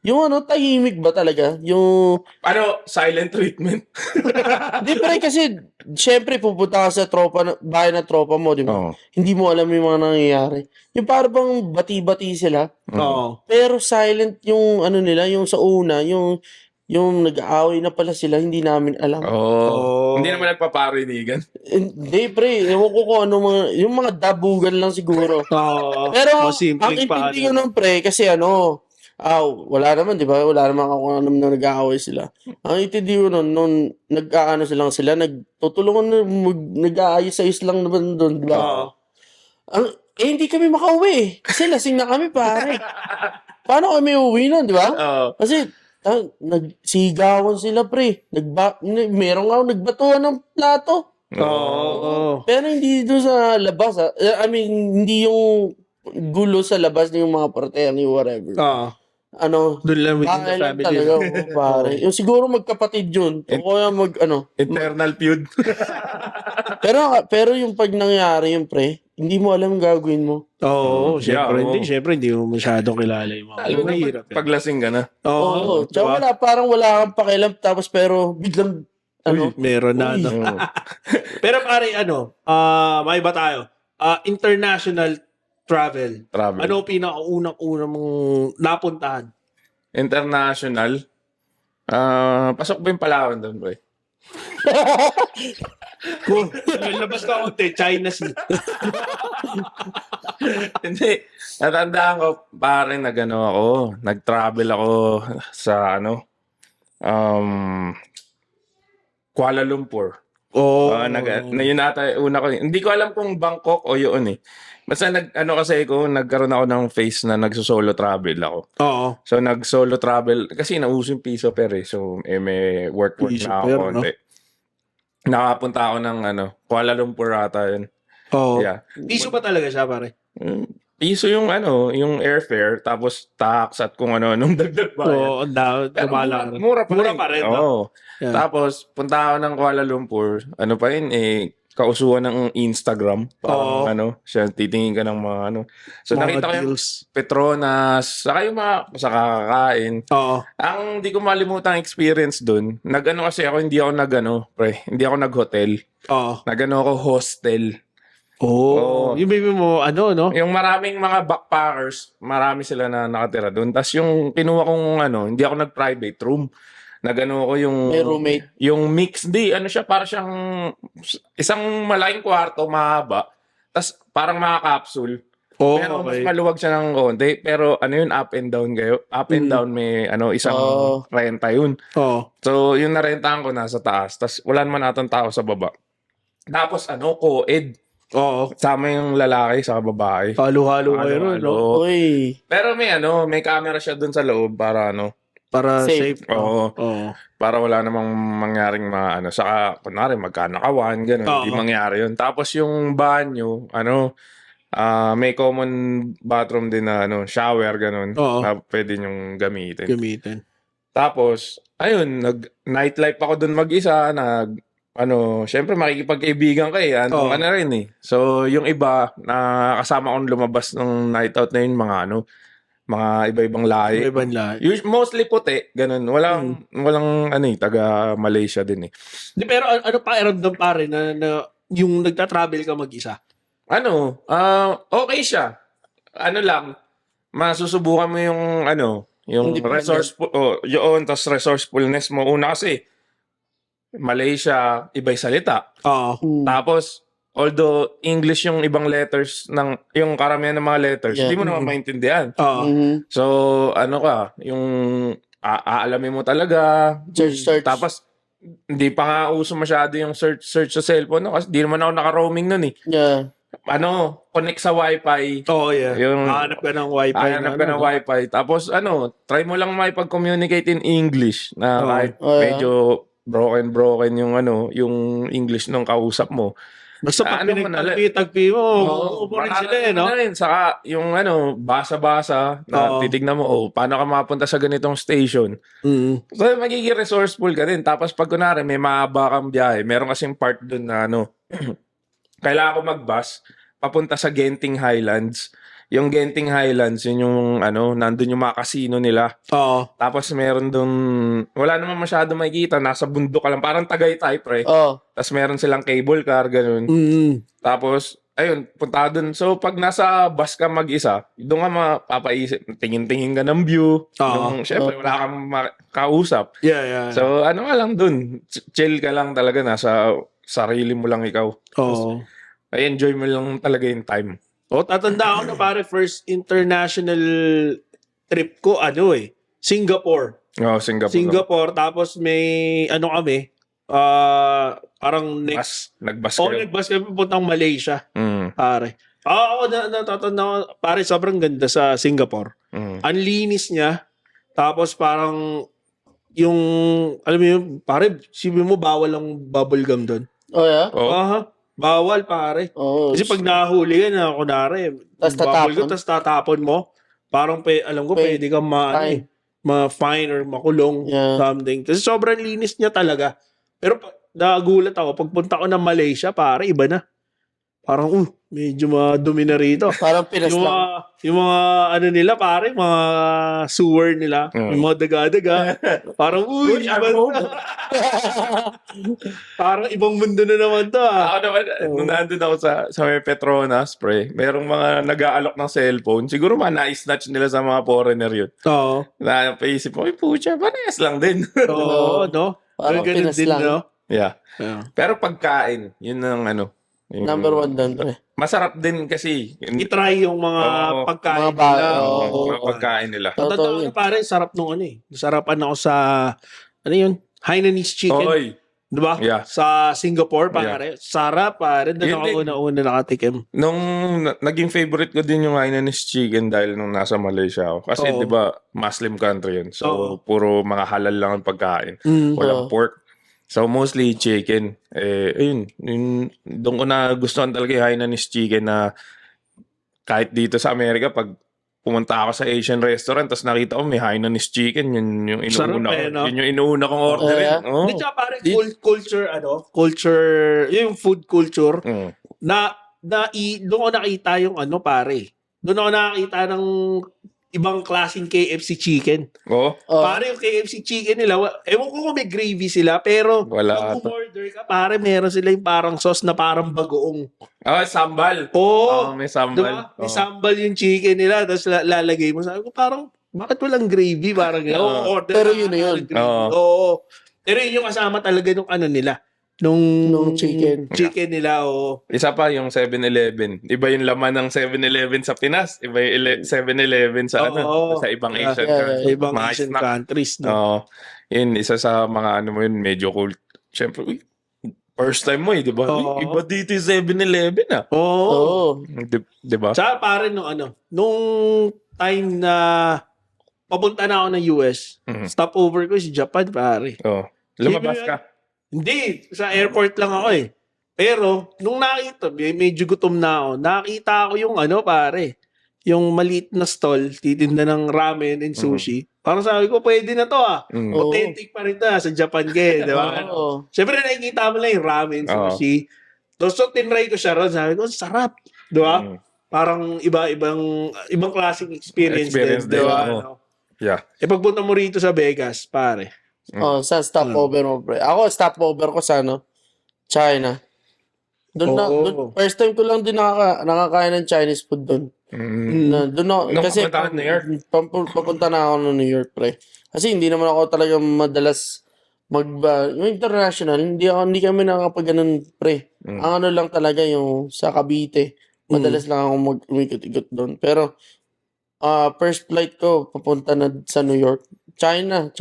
S2: yung ano, tahimik ba talaga? Yung,
S1: Ano, silent treatment.
S2: di pre kasi, syempre pupunta ka sa bahay na tropa mo, di ba?
S1: Oo.
S2: Hindi mo alam yung mga nangyayari. Yung parang bang bati-bati sila,
S3: Oo.
S2: pero silent yung ano nila, yung sa una, yung nag-aaway na pala sila, hindi namin alam.
S1: Oh. Hindi naman nagpaparinigan.
S2: Hindi pre, ewan ko kung ano yung mga dabugan lang siguro.
S3: Oo.
S2: Pero
S3: Mas simpleng
S2: ang intindi ko
S3: paano.
S2: ng pre, kasi ano, wala naman, di ba? Wala naman ako alam na nag-aaway sila. Ang intindi ko nun, nung nag-aano silang sila, nagtutulungan na, nag-aayos-ayos lang naman doon, di ba?
S3: Oo.
S2: Hindi kami makauwi. Kasi lasing na kami, pare. Paano kami uwi nun, di ba?
S1: Oo.
S2: Kasi, nagsigawan sila, pre. Meron nga nagbatuhan ng plato.
S3: Oo.
S2: Pero hindi doon sa labas. I mean, hindi yung gulo sa labas ng mga parterni, whatever.
S3: Oo.
S2: Ano,
S3: Doon lang within the
S2: bahay lang
S3: family.
S2: talaga, pare. Yung siguro magkapatid yun. O kaya
S1: Internal feud.
S2: pero yung pag nangyari yung pre, hindi mo alam ang gagawin mo.
S3: Oo, syempre
S1: Yeah,
S3: hindi.
S1: oo.
S3: Syempre hindi mo masyadong kilala yung mga.
S1: Lalo na
S3: Mahirap yan.
S1: paglasing ka na.
S2: Oo.
S3: Oo.
S2: Tsaka
S3: diba?
S2: parang wala kang pakialam tapos pero biglang,
S3: Uy, meron na.
S2: Uy.
S3: Ano.
S1: Oo.
S3: Pero pare, may iba tayo. International travel.
S1: Travel.
S3: Ano ang pinakaunang-una mong napuntahan?
S1: International. Pasok ba yung Palawan doon, pre?
S3: Kung labas ka konti, China Sea.
S1: Hindi. Natandaan ko, pare, nag-travel ako sa, Kuala Lumpur.
S3: Oo.
S1: Na yun ata, una ko. Hindi ko alam kung Bangkok o yun eh. Basta nagkaroon ako ng phase na nagso-solo travel ako.
S3: Oo.
S1: So, nag-solo travel, kasi nauso yung piso per eh. So, may work
S3: Piso
S1: na ako
S3: per,
S1: konti. Nakapunta ako ng Kuala Lumpur ata yun.
S3: Oo.
S1: Yeah.
S3: Piso pa talaga siya, pare.
S1: Piso yung yung airfare, tapos tax at kung ano-anong dagdag ba.
S3: Oo,
S1: Pero
S3: mura,
S1: mura pa rin.
S3: pa rin.
S1: Oo.
S3: Yeah.
S1: Tapos, punta ako ng Kuala Lumpur, pa yun kausuhan ng Instagram. Parang siya, titingin ka ng mga So,
S3: Mga
S1: nakita ko yung
S3: deals.
S1: Petronas, saka yung mga sa kakakain.
S3: Oo.
S1: Ang di ko malimutan experience dun, kasi ako, hindi ako hindi ako nag-hotel.
S3: Oo.
S1: Ako hostel.
S3: Oo. Yung baby mo, no?
S1: Yung maraming mga backpackers, marami sila na nakatira doon. Tapos yung kinuha kong hindi ako nag-private room. Ko yung
S2: may roommate.
S1: yung mix, siya para siyang isang malaking kwarto, mahaba. Tapos parang mga capsule.
S3: Oo,
S1: Pero mas
S3: okay.
S1: maluwag siya ng konti. Pero yun, up and down kayo. Up and down may isang renta yun.
S3: Oo.
S1: So yung narentahan ko nasa taas. Tapos wala naman atang tao sa baba. Tapos co-ed.
S3: Oo.
S1: Sama yung lalaki sa babae.
S3: Halo-halo kayo ron, no?
S1: Halo-halo.
S2: Uy.
S1: Pero may camera siya dun sa loob para
S3: Para
S2: Safe.
S3: safe.
S1: Oo.
S3: Oo.
S1: Para wala namang mangyaring saka kunwari magkanakawan, gano'n. Hindi
S3: Oo.
S1: mangyari yun. Tapos yung banyo, may common bathroom din na shower, gano'n.
S3: Oo.
S1: Na pwede nyong gamitin.
S3: Gamitin.
S1: Tapos, ayun, nightlife ako dun mag-isa, syempre makikipagkaibigan ka eh.
S3: Oo.
S1: Ka na rin eh. So, yung iba, na kasama kong lumabas ng night out na yun, mga iba-ibang lahi.
S3: Ibang lahat.
S1: Mostly puti, ganun. Walang taga Malaysia din eh.
S3: Pero ano pa iramdam pare na yung nagta-travel ka mag-isa?
S1: Okay siya. Lang, masusubukan mo yung yung
S2: Independent.
S1: resourceful, tas resourcefulness mo. Una kasi, Malaysia, iba'y salita.
S3: Oo.
S1: Tapos, although English yung ibang letters yung karamihan ng mga letters,
S2: Yeah.
S1: hindi mo naman maintindihan.
S3: Oo.
S1: So, yung aalamin mo talaga.
S2: Search.
S1: Tapos, hindi pa nga uso masyado yung search sa cellphone, kasi di naman ako naka-roaming nun eh.
S2: Yeah.
S1: Connect sa wifi.
S3: Oo, yeah.
S1: Yung-
S3: Hanap ka ng wifi.
S1: Hanap ka ng wifi. Tapos, try mo lang makipag-communicate in English na
S3: Oo.
S1: kahit
S2: Oh, yeah.
S1: medyo broken yung English nung kausap mo.
S3: Basta pag pinagtagpi mo, uupurin sila no?
S1: Rin. Saka yung basa-basa na
S3: Oo.
S1: titignan mo, paano ka mapunta sa ganitong station.
S3: Mm.
S1: So, magiging resourceful ka din. Tapos pag kunwari, may mahaba kang biyahe, meron kasing part dun na kailangan ko mag-bus, papunta sa Genting Highlands. yung Genting Highlands, yun yung nandun yung mga casino nila.
S3: Oo.
S1: Tapos meron dun, wala naman masyado makikita, nasa bundok ka lang, parang Tagaytay, pre.
S2: Oh.
S1: Tapos meron silang cable car, ganun. Tapos, ayun, punta dun. So, pag nasa bus ka mag-isa, doon ka mapapaisip, tingin-tingin ka ng view. Syempre, wala kang kausap.
S3: Yeah.
S1: So, ano ka lang dun, chill ka lang talaga, nasa sarili mo lang ikaw.
S3: Oo.
S1: Ay, enjoy mo lang talaga yung time.
S3: Tatanda ako na pare, first international trip ko, Singapore.
S1: Singapore.
S3: Singapore, tapos may, kami, parang next.
S1: Nagbas kayo.
S3: Nagbas kami pupuntang Malaysia,
S1: Mm.
S3: pare. Natatanda ko, pare, sobrang ganda sa Singapore. Ang linis niya, tapos parang, yung, alam mo yun, pare, sipin mo, bawal ang bubble gum doon.
S2: Oh, yeah?
S1: Oh.
S3: Bawal, pare.
S2: Oh,
S3: Kasi pag nahuli ka na, kunwari,
S2: Tas
S3: bubble gum,
S2: tatapon.
S3: tas tatapon mo, parang, alam ko, pwede kang
S2: Fine.
S3: ma-fine or makulong,
S2: Yeah.
S3: something. Kasi sobrang linis niya talaga. Pero nagulat ako, pagpunta ko ng Malaysia, pare, iba na. Parang, medyo madumi na rito.
S2: Parang Pinas
S3: Yung
S2: lang.
S3: yung mga nila, pare, mga sewer nila, yung mga daga-daga. Parang, iba na. Parang ibang mundo na naman to,
S1: Ako naman, nung nandun ako sa may Petronas, pre, merong mga nag-aalok ng cellphone. Siguro na-snatch nila sa mga foreigner yun.
S3: Oo.
S1: Napaisip ko, pucha, parehas lang din.
S3: Oo, no?
S2: Parang
S3: Ganun
S2: Pinas
S3: din,
S2: lang.
S3: no?
S1: Yeah.
S3: Yeah.
S1: Pero pagkain, yun ang yung
S2: Number 1 doon, pre.
S1: masarap din kasi.
S3: I-try yung mga
S1: Oo.
S3: pagkain
S2: Mga ba-
S3: nila.
S2: oo.
S1: Mga pagkain nila.
S2: Totoo
S3: Totoo
S2: yun.
S3: na pare, sarap nung Sarapan ako sa, Hainanese chicken.
S1: Oy.
S3: Diba?
S1: Yeah.
S3: Sa Singapore, pare. Sarap, pare. Doon
S1: Yun
S3: ako
S1: din.
S3: una-una nakatikim.
S1: Nung naging favorite ko din yung Hainanese chicken dahil nung nasa Malaysia ako. Kasi
S3: Oo.
S1: 'di ba, Muslim country yun. So
S3: Oo.
S1: puro mga halal lang ang pagkain.
S2: Oo.
S1: Walang pork. So mostly chicken. Ayun, doon ko na gustuhan talaga yung Hainanese chicken na kahit dito sa Amerika pag pumunta ako sa Asian restaurant tapos nakita ko may Hainanese chicken, yun yung
S3: Sarap
S1: inuuna ko.
S3: no?
S1: Yun yung inuuna kong orderin.
S2: Yeah.
S1: Oh.
S3: Hindi siya pare, culture, yung food culture,
S1: Mm.
S3: doon ko nakita yung pare. Doon ako nakita ng ibang klaseng KFC chicken.
S1: Oh,
S2: Oh.
S3: Pare, yung KFC chicken nila, ewan ko kung may gravy sila, pero
S1: wala
S3: pag
S1: ata.
S3: umorder ka, pare, meron sila yung parang sauce na parang bagoong.
S1: Sambal.
S3: Oo.
S1: May sambal.
S3: Diba? May
S1: Oo.
S3: sambal yung chicken nila, tapos lalagay mo. Sabi ko, parang, bakit walang gravy? Parang, order
S2: Pero
S3: na,
S2: yun na yun.
S3: gravy.
S1: Oo.
S3: Oo. Pero yun yung kasama talaga nung nila. Nung
S2: chicken.
S3: Chicken nila, oo.
S1: Isa pa yung 7-Eleven. Iba yung laman ng 7-Eleven sa Pinas. Iba yung 7-Eleven sa
S3: Oo.
S1: sa ibang
S3: Yeah.
S1: Asian
S2: Yeah,
S1: countries.
S3: Sa ibang
S1: Mga
S3: Asian
S1: snack.
S3: countries, no?
S1: Oo. Yun, isa sa mga mo yun, medyo cool. Siyempre, first time mo di ba?
S3: Oo.
S1: Iba dito yung 7-Eleven
S3: Oo.
S2: Oo.
S1: Di ba?
S3: Tsaka pare, nung time na papunta na ako ng US, stopover ko si Japan, pare.
S1: Oo. Lumabas ka.
S3: Hindi, sa airport lang ako eh. Pero, nung nakita, medyo gutom na ako, nakita ko yung pare, yung maliit na stall, titinda ng ramen and sushi. Parang sabi ko, pwede na to
S1: Mm.
S2: Oo.
S3: Authentic pa rin to sa Japan di ba?
S2: Oo.
S3: Siyempre, nakikita mo lang yung ramen,
S1: Oo.
S3: sushi. So, tinry ko siya ron. Sabi ko, sarap. Di ba?
S1: Mm.
S3: Parang ibang klaseng experience
S1: Experience
S3: din. Di
S1: din,
S3: ba?
S1: oo. Yeah.
S3: Pagpunta mo rito sa Vegas, pare.
S2: Oh, sa stopover mo, pre. Ako, stopover ko sa China.
S3: Oo.
S2: First time ko lang din nakakain ng Chinese food doon. Doon ako,
S1: Nung
S2: kasi
S1: pumunta ka New York?
S2: papunta na ako ng New York, pre. Kasi hindi naman ako talaga madalas yung international, hindi kami nakakapag ganun, pre. Ang lang talaga yung sa Cavite. Madalas lang ako umikot-ikot doon. Pero, first flight ko, papunta na sa New York. China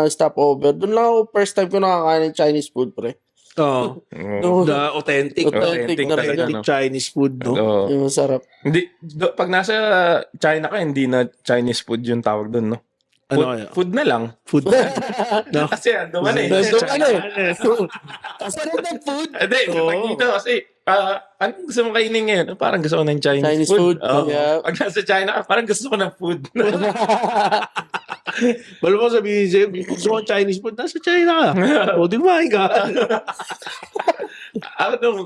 S2: stopover. Doon lang ako, first time ko nakakain ng Chinese food, pre.
S3: Oo.
S1: Oo.
S3: The authentic.
S2: Authentic na
S1: talaga,
S3: Authentic
S1: no?
S3: Chinese food, no?
S1: Oo.
S2: Yung masarap.
S1: Hindi, pag nasa China ka, hindi na Chinese food yung tawag doon, no?
S3: Ano
S1: Food,
S3: kaya?
S1: food na lang.
S3: Food. No?
S1: Kasi ando man eh.
S2: Nandun ka na eh. Masarap ng food.
S1: Hindi,
S3: Oo.
S1: pag dito kasi, anong gusto mo kainin ngayon? Parang gusto ko ng Chinese,
S2: Chinese food.
S1: Oo.
S2: Yeah.
S1: Pag nasa China ka, parang gusto ko ng food.
S3: Wala mo sabihin sa'yo, gusto ko Chinese food, nasa China ka. O, di kumain ka.
S1: Ako nung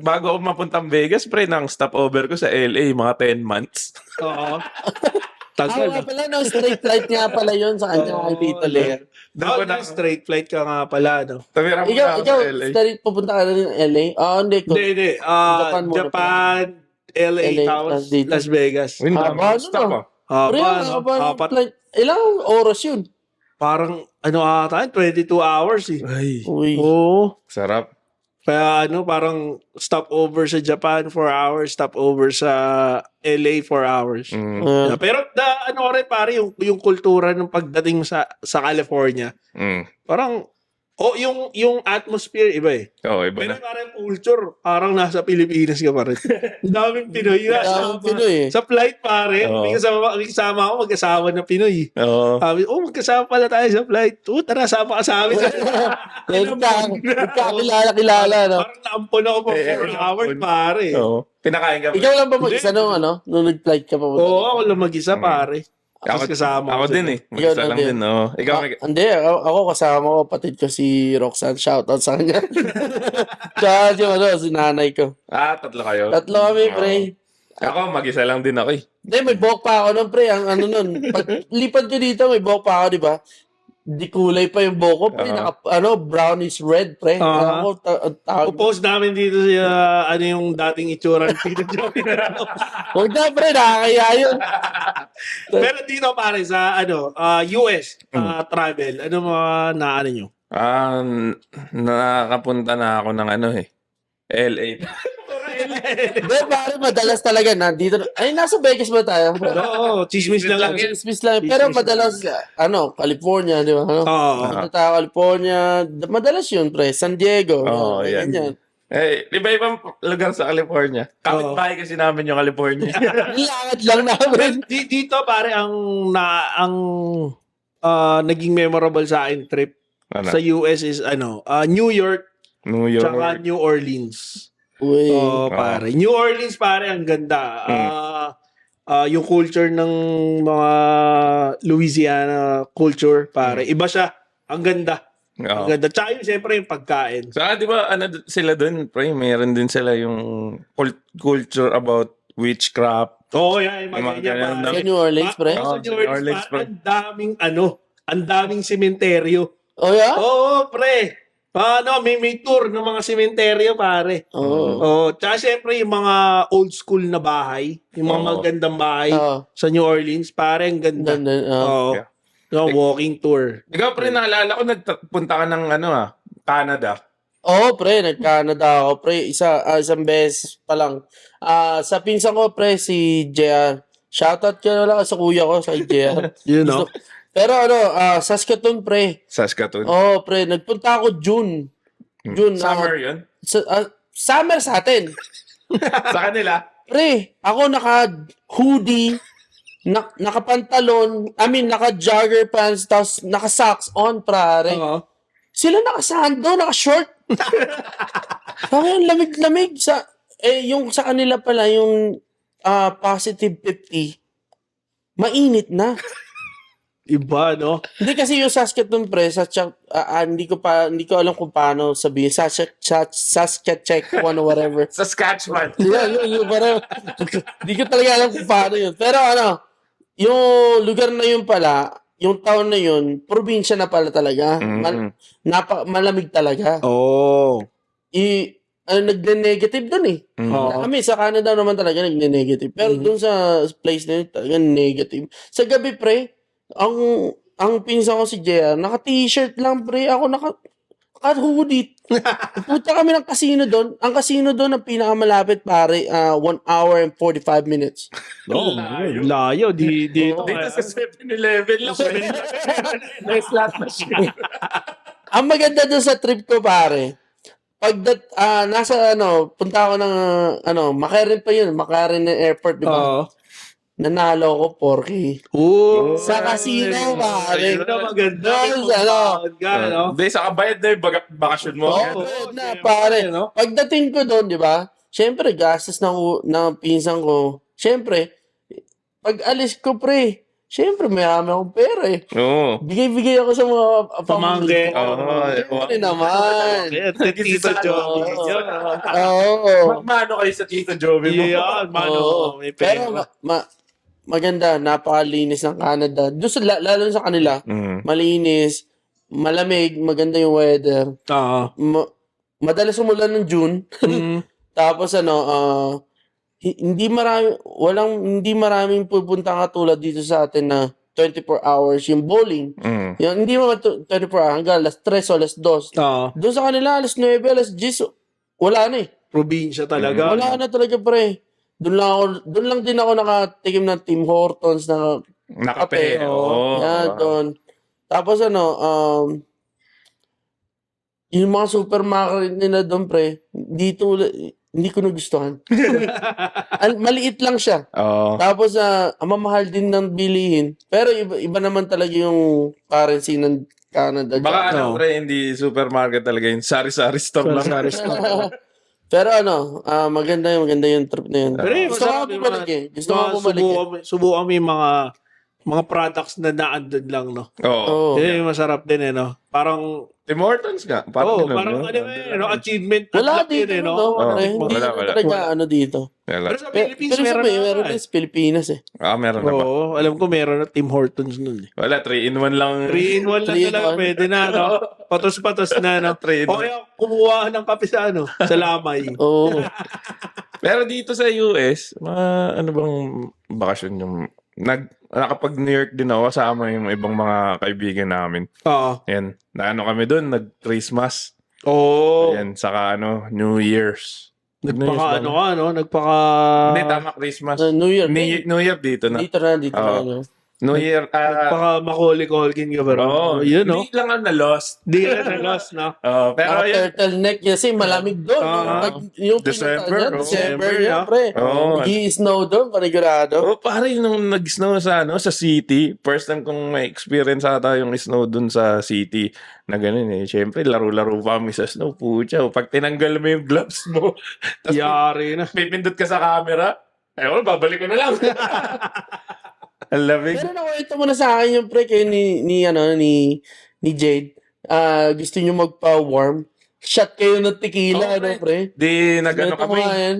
S1: bago ako mapuntang Vegas, pre, nang stopover ko sa LA, mga 10 months.
S3: Oo.
S2: Ah,
S3: Tagal.
S2: nga pala, no, straight flight nga pala yun sa kanya kay Tito Lea.
S3: Dapat na straight flight ka nga pala, no?
S1: Tumira mo
S2: Ikaw,
S1: na ako
S2: ikaw,
S1: sa LA.
S2: straight pupunta ka na rin ng LA? Hindi.
S3: Hindi.
S2: Japan muna
S3: Japan, LA,
S2: LA,
S3: tapos
S2: dito.
S3: Las Vegas.
S1: Uy,
S2: Ah,
S1: dami
S2: ba,
S1: ng stop,
S2: ano?
S1: ah.
S2: Pre,
S3: Apat.
S2: flight. Ilang oras yun?
S3: Parang, ata, 22 hours eh.
S1: Ay,
S2: Uy.
S3: Oo.
S1: sarap.
S3: Kaya parang stopover sa Japan 4 hours, stopover sa LA 4 hours.
S1: Mm,
S2: Ah,
S3: Pero rin pare yung kultura ng pagdating sa California.
S1: mm.
S3: Parang yung atmosphere iba eh.
S1: Oo, iba
S3: Pero
S1: na.
S3: parang culture, parang nasa Pilipinas ka pa rin. Ang daming Pinoy.
S2: Daming Pinoy eh.
S3: Sa flight pare,
S1: Oo.
S3: may kasama ako mag-asawa na Pinoy.
S1: Oo.
S3: Sabi, magkasama pala tayo sa flight. Tara, sama ka sa amin.
S2: Nagkakilala, no?
S3: Parang naampon ako pa 4 hours, pare.
S1: Oo. Pinakain ka ba?
S2: Ikaw lang ba mag-isa nung nag-flight ka pa?
S3: Oo, ako lang mag-isa, pare. Tapos
S1: Ako,
S3: kasama
S1: ako
S3: sila.
S1: din eh.
S2: Ikaw
S1: Mag-isa
S2: na
S1: lang
S2: din.
S1: din. Oo. Ikaw,
S2: Hindi, ako kasama ko, patid ko si Roxanne. Shoutout sa kanya. Tsaka si nanay ko.
S1: tatlo kayo.
S2: Tatlo kami, pre.
S1: Ako, mag-isa lang din ako eh.
S2: Hindi, may buhok pa ako nun, pre. Ang nun, pag lipad ko dito, may buhok pa ako, di ba? Di kulay pa yung buhok ko, pre. Brownish red, pre. Ako,
S3: Post namin dito sa yung dating itsura ng Tito Joey.
S2: huwag na, pre. Nakakaya yun.
S3: Pero dito pare sa US travel, ano mga naano nyo?
S1: Nakakapunta na ako ng LA.
S2: Hindi, pare, madalas talaga nandito. Ay, nasa Vegas ba tayo?
S3: Oo, chismis na lang.
S2: Chismis lang. Pero madalas, California, di ba?
S3: Oo.
S2: Punta tayo California. Madalas yun, pre. San Diego.
S1: Oo, yan.
S2: Ganyan.
S1: Iba-ibang lugar sa California. Kapit-bahay kasi namin yung California.
S2: Lakad lang namin.
S3: Dito pare ang naging memorable sa akin trip
S1: Ano?
S3: sa US is New York
S1: New York.
S3: tsaka New Orleans.
S2: Uy.
S3: Pare. New Orleans pare ang ganda. Yung culture ng mga Louisiana culture pare. Iba siya. Ang ganda.
S1: Oo.
S3: Ang ganda. Tsaka yung siyempre yung pagkain.
S1: Saka di ba sila doon, pre, mayroon din sila yung culture about witchcraft.
S3: Oo, yan. Yung
S1: Yung
S3: mga
S1: mga
S3: ganyan
S1: ganyan
S3: pare.
S2: Sa New Orleans, pre?
S3: Sa
S1: Oo,
S3: New
S1: sa New Orleans,
S3: Orleans, pare. Ang daming sementeryo.
S2: Oh, yeah?
S3: Oo, pre. May tour ng mga sementeryo, pare.
S2: Oo.
S3: Tsaka syempre yung mga old school na bahay, yung mga
S1: Oo.
S3: magandang bahay
S2: Oo.
S3: sa New Orleans, pare, ang ganda.
S2: Ganda.
S3: Oo.
S1: Yeah.
S3: Walking tour.
S1: Ikaw, pre, naalala ko, nagpunta ka ng Canada.
S2: Oo, pre. Nag-Canada ako, pre. Isang beses pa lang. Sa pinsan ko, pre, si JR. Shoutout ka na lang sa kuya ko, sa JR.
S3: You know?
S2: Pero Saskatoon, pre.
S1: Saskatoon.
S2: Oo, pre. Nagpunta ako June.
S1: Summer yun?
S2: Summer sa atin.
S1: Sa kanila?
S2: Pre, ako naka-hoodie, naka-pantalon, naka-jogger pants, tapos naka-socks on, pare.
S3: Oo.
S2: Sila naka-sando, naka-short. Ang lamig-lamig. Yung sa kanila pala, yung positive 50, mainit na.
S3: Iba, no?
S2: Hindi kasi yung Saskatoon, pre, hindi ko alam kung paano sabihin. Saskatchewan or whatever.
S1: Saskatchewan.
S2: Yun, parang, hindi ko talaga alam kung paano yun. Pero yung lugar na yun pala, yung town na yun, probinsya na pala talaga. Malamig talaga.
S3: Oo.
S2: Nagne-negative dun eh.
S3: Oo.
S2: Kami sa Canada naman talaga nagne-negative. Pero dun sa place na yun, talaga negative. Sa gabi, pre, ang pinsan ko si JR, naka-t-shirt lang, pre. Ako naka-hoodie. Punta kami ng casino doon. Ang casino doon, ang pinakamalapit, pare, 1 hour and 45 minutes.
S3: No, layo. Dito.
S1: Dito sa 7-Eleven lang. May slot machine.
S2: Ang maganda doon sa trip ko, pare, punta ako ng, McCarran pa yun, McCarran Airport, di ba?
S3: Oo.
S2: Nanalo ko 4K.
S3: Oo.
S2: Sa casino, pare.
S3: Ayun na maganda.
S2: Doon sa,
S1: Hindi, sa kabayad na yung bakasyon mo.
S2: Oo, na, pare.
S3: no?
S2: Pagdating ko doon, di ba? Siyempre, gastos ng pinsan ko. Siyempre, pag alis ko, pre, Siyempre, mayami akong pera eh.
S1: Oo.
S2: Bigay-bigay ako sa mga
S3: Pamangkin.
S1: Oo.
S2: Siyempre naman.
S3: Kaya, Tito Joey.
S2: Oo.
S1: Mano kayo sa Tito Joey mo?
S3: Yan, mano.
S2: Oo.
S3: May
S2: Pero
S3: pera.
S2: maganda, napakalinis ng Canada. Doon sa, lalo sa kanila, malinis, malamig, maganda yung weather.
S3: Oo.
S2: Madalas umulan ng June. Tapos hindi maraming pupunta katulad dito sa atin na 24 hours yung bowling. Yung, hindi mo 24 hours hanggang alas 3 o alas 2.
S3: Oo.
S2: Doon sa kanila, alas 9, alas 10, wala na eh.
S3: Probinsya talaga.
S2: Wala na talaga pre. Doon lang din ako nakatikim ng Tim Hortons na
S1: Nakape. Oo.
S2: yan, doon. Tapos yung mga supermarket nila doon pre, hindi ko nagustuhan. Maliit lang siya.
S1: Oo.
S2: Tapos mamahal din ng bilihin. Pero iba naman talaga yung currency ng Canada.
S1: Baka
S3: Oo.
S1: pre, hindi supermarket talaga yun. Sari-sari store lang.
S2: Pero maganda yung trip na yun.
S3: Pero
S2: Gusto ko bumalik eh. Gusto ko bumalik eh.
S3: Subukan mo yung mga products na naandun lang, no?
S1: Oo.
S2: Oo.
S3: Yun yung masarap din, no? Parang,
S1: Tim Hortons nga.
S3: parang
S1: ganun, no?
S3: achievement.
S2: Wala
S3: unlock yun,
S2: dito.
S3: no?
S2: No?
S1: Oo.
S2: Hindi
S1: Wala.
S2: talaga dito.
S1: Wala.
S3: Pero sa Philippines,
S2: Pero
S3: meron na.
S2: meron din sa Pilipinas eh.
S1: Meron na ba?
S3: Oo, alam ko meron na Tim Hortons nun.
S1: Wala, 3-in-1 lang.
S3: 3-in-1 lang
S2: 3-in-1.
S3: talaga, pwede na, no? Patos-patos na, no?
S1: 3-in-1.
S3: O kaya, kumuha ng kape sa, sa lamay.
S2: Oo.
S1: Pero dito sa US, ano bang bakasyon yung nakapag New York din ako kasama yung ibang mga kaibigan namin.
S3: Oo.
S1: Yan. Kami doon, nag-Christmas.
S3: Oo.
S1: Yan, saka New Year's.
S3: Nagpaka, Nagpaka...
S1: Hindi, tama, Christmas.
S2: New Year.
S1: New Year dito na.
S2: Dito na.
S1: Oo. New Year,
S3: Nagpaka Macaulay Culkin ka ba?
S1: Oo,
S3: Yun, no?
S1: hindi lang na-lost.
S3: Di na na-lost, no?
S1: Pero yun,
S2: Turtleneck kasi malamig doon. Yung
S1: December,
S2: pinunta niya, December
S3: December,
S2: yan,
S3: no?
S2: pre.
S1: Oo.
S2: Nag-i-snow doon, panigurado.
S1: pare, nung nag-snow sa city, first time kong may experience ata yung snow dun sa city na ganun eh. Siyempre, laro-laro pa kami sa snow. Pucha, pag tinanggal mo yung gloves mo, tapos
S3: Yari na.
S1: pipindot ka sa camera, babalik ko na lang. Ang lamig.
S2: Pero nakwento mo na sa akin yung pre kayo ni Jade. Gusto nyo magpa-warm. Shot kayo ng tequila,
S1: Okay.
S2: pre?
S1: Di, nag-ano
S2: Kwento mo
S1: kami.
S2: nga yan.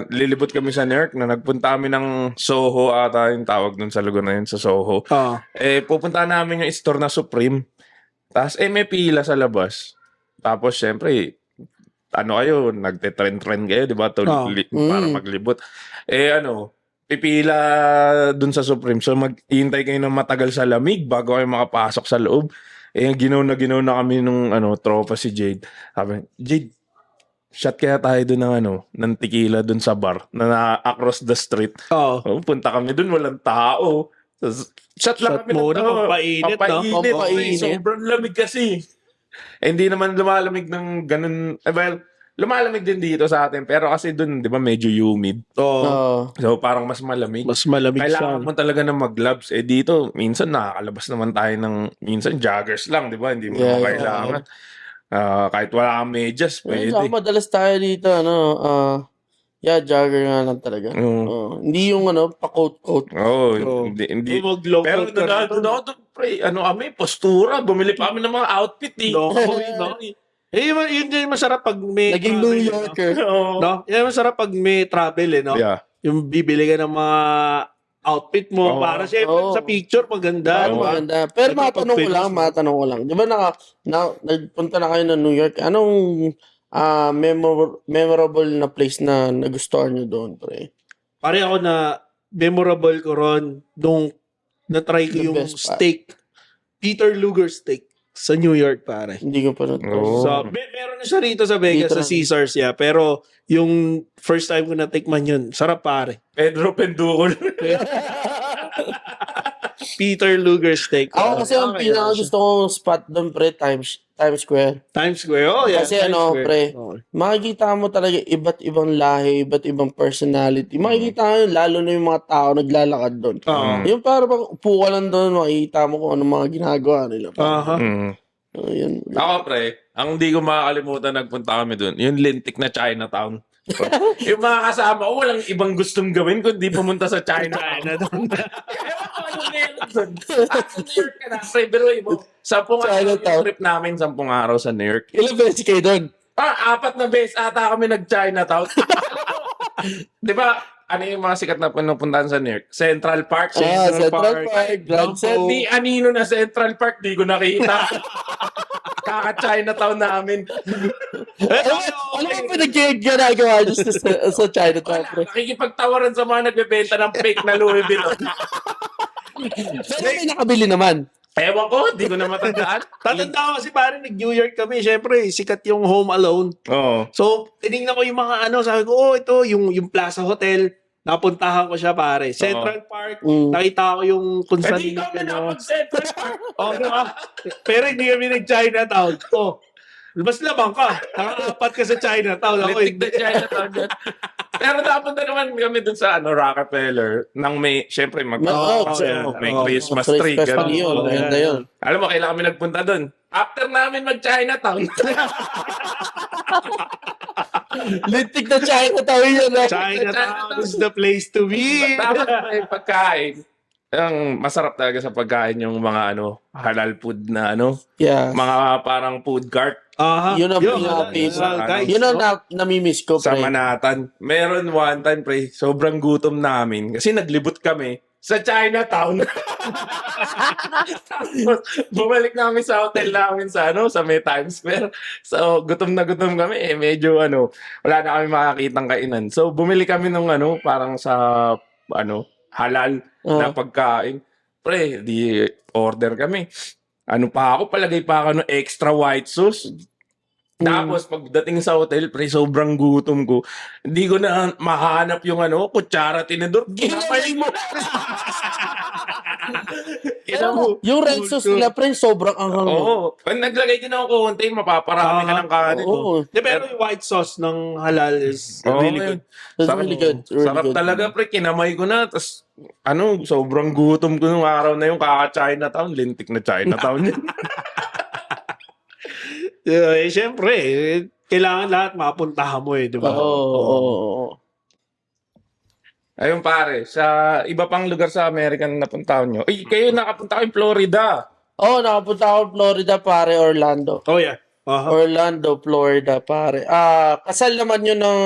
S1: Lilibot kami sa New York na nagpunta kami ng Soho ata yung tawag dun sa lugar na yun, sa Soho.
S3: Oo.
S1: Pupunta namin yung store na Supreme. Tapos, may pila sa labas. Tapos, syempre, kayo, nagte-trend kayo, di ba? Para maglibot. Pipila dun sa Supreme. So, maghihintay kayo ng matagal sa lamig bago kayo makapasok sa loob. Ginaw na kami nung tropa si Jade. Sabi, Jade, shot kaya tayo dun ng tequila dun sa bar na across the street.
S3: Oo.
S1: Punta kami dun, walang tao. Shot lang
S3: Shot
S1: kami
S3: muna, pampainit, no?
S2: Pampainit.
S1: Sobrang lamig kasi. Hindi naman lumalamig ng ganun. Lumalamig din dito sa atin. Pero kasi dun, di ba, medyo humid.
S3: Oo.
S1: So, parang mas malamig.
S3: Mas malamig
S1: Kailangan
S3: siya.
S1: mo talaga ng mag-gloves. Dito, minsan nakakalabas naman tayo minsan joggers lang, di ba? Hindi mo naman kailangan. Kahit wala kang medyas, pwede.
S2: Madalas tayo dito, jogger nga lang talaga. Hindi yung pa-coat-coat.
S1: Hindi.
S3: Mag-low
S1: Pero
S3: coat ka
S1: doon ako, pre, kami, postura. Bumili pa kami ng mga outfit, eh.
S3: no? Yun din masarap pag may
S2: Naging
S3: travel,
S2: New Yorker.
S1: Oo.
S3: no? Yan masarap pag may travel, no?
S1: Yeah.
S3: Yung bibili ka ng mga outfit mo
S1: Oo.
S3: para syempre sa picture maganda, di ba?
S2: Maganda. Pero
S3: Ito
S2: matanong ko lang. Di ba nagpunta na kayo ng New York? Anong memorable na place na nagustuhan nyo doon, pre?
S3: Pare ako na memorable ko ron nung na-try ko
S2: The
S3: yung
S2: best part.
S3: steak. Peter Luger steak sa New York, pare.
S2: Hindi ko pa
S1: Oo.
S3: So, meron na siya rito sa Vegas,
S2: Dito
S3: sa
S2: na.
S3: Caesars, yeah. Pero, yung first time ko natikman yun, sarap, pare.
S1: Pedro Penducol.
S3: Peter Luger steak.
S2: Ako kasi ang pinaka gusto kong spot doon, pre, Times Square.
S3: Times Square, oh yeah.
S2: Kasi
S3: Times Square.
S2: pre,
S3: Okay.
S2: makikita mo talaga iba't ibang lahi, iba't ibang personality. Makikita mo yun, lalo na yung mga tao naglalakad doon.
S3: Oo.
S2: Yung parang bang upo ka lang doon, makikita mo kung anong mga ginagawa nila.
S3: Aha.
S2: Yun.
S1: Ako, pre, ang hindi ko makakalimutan nagpunta kami dun, yung lintik na Chinatown. Yung mga kasama ko, walang ibang gustong gawin kundi pumunta sa China.
S3: Chinatown.
S1: Ewan ko ano meron dun. Sa New York ka na, pre, pero mo, 10 araw
S2: Chinatown.
S1: yung trip namin, 10 araw sa New York.
S2: Ilang beses kayo doon?
S1: 4 na beses ata kami nag-Chinatown. Di ba, ano yung mga sikat na pinupuntahan sa New York? Central Park.
S2: Central
S3: Park,
S2: Park, Grand
S3: Dumbo.
S2: Central.
S1: Di anino na Central Park, di ko nakita. Kaka-Chinatown namin.
S2: Ano ba pinag-ginagawa nyo sa Chinatown, pre?
S1: Nakikipagtawaran sa mga nagbebenta ng fake na Louis Vuitton.
S2: Pero may nakabili naman.
S1: Ewan ko, di ko na matandaan.
S3: Tatanda ko kasi parang nag-New York kami. Siyempre, sikat yung Home Alone.
S1: Oo.
S3: So, tinignan ko yung mga ano, sabi ko, ito, yung Plaza Hotel. Napuntahan ko siya, pare. Central Park, nakita ko yung kung saan
S1: Hindi
S3: yung
S1: kami
S3: ano.
S1: napag-Central Park.
S3: Oh, diba? Pero hindi kami nag-Chinatown. Oh, mas labang ka. Nakaapat ka sa Chinatown. Ako,
S1: Litik
S3: hindi.
S1: na Chinatown yan. Pero napunta naman kami dun sa Rockefeller nang may, syempre, may Christmas tree.
S2: Christmas
S1: ganun.
S2: tree yun.
S3: Oo,
S2: Maganda yun.
S1: Alam mo, kailan kami nagpunta dun? After namin mag-Chinatown.
S2: Lintik na Chinatown yun.
S3: Chinatown is the place to be.
S1: Dapat may pagkain. Ang masarap talaga sa pagkain yung mga halal food na
S2: Yeah.
S1: mga parang food cart
S3: Aha.
S2: Yun ang
S3: Yun,
S2: pinaka-favorite.
S3: guys,
S2: Yun ang
S3: no?
S2: namimiss ko,
S1: sa
S2: pre.
S1: Manhattan. Meron one time, pre, sobrang gutom namin kasi naglibot kami sa Chinatown. Tapos, bumalik namin sa hotel namin sa may Times Square. So, gutom na gutom kami. Medyo wala na kami makakitang kainan. So, bumili kami ng parang sa halal na pagkain. Pre, di order kami. Palagay pa ako ng extra white sauce. Tapos, pagdating sa hotel, pre, sobrang gutom ko. Hindi ko na mahanap yung kutsara, tinidor. Ginamay mo.
S2: Yung red sauce nila, pre, sobrang anghang.
S1: Oo. Pag naglagay din ako konti, mapaparami ka ng kanin.
S2: Oo.
S3: Pero yung white sauce ng halal is
S1: Oo,
S3: really
S1: yun.
S3: good.
S2: That's
S1: Sarap.
S2: really good. Really
S1: Sarap
S2: good.
S1: talaga, pre. Kinamay ko na. Tapos, sobrang gutom ko nung araw na yung kaka-Chinatown. Lintik na Chinatown yun.
S3: Siyempre, kailangan lahat mapuntahan mo di ba?
S2: Oo.
S1: Ayun, pare. Sa iba pang lugar sa Amerika na napuntahan nyo. Ay, kayo nakapunta kayo Florida.
S2: Oo, nakapunta ako Florida, pare, Orlando.
S3: Oh, yeah. Aha.
S2: Orlando, Florida, pare. Kasal naman yun ng...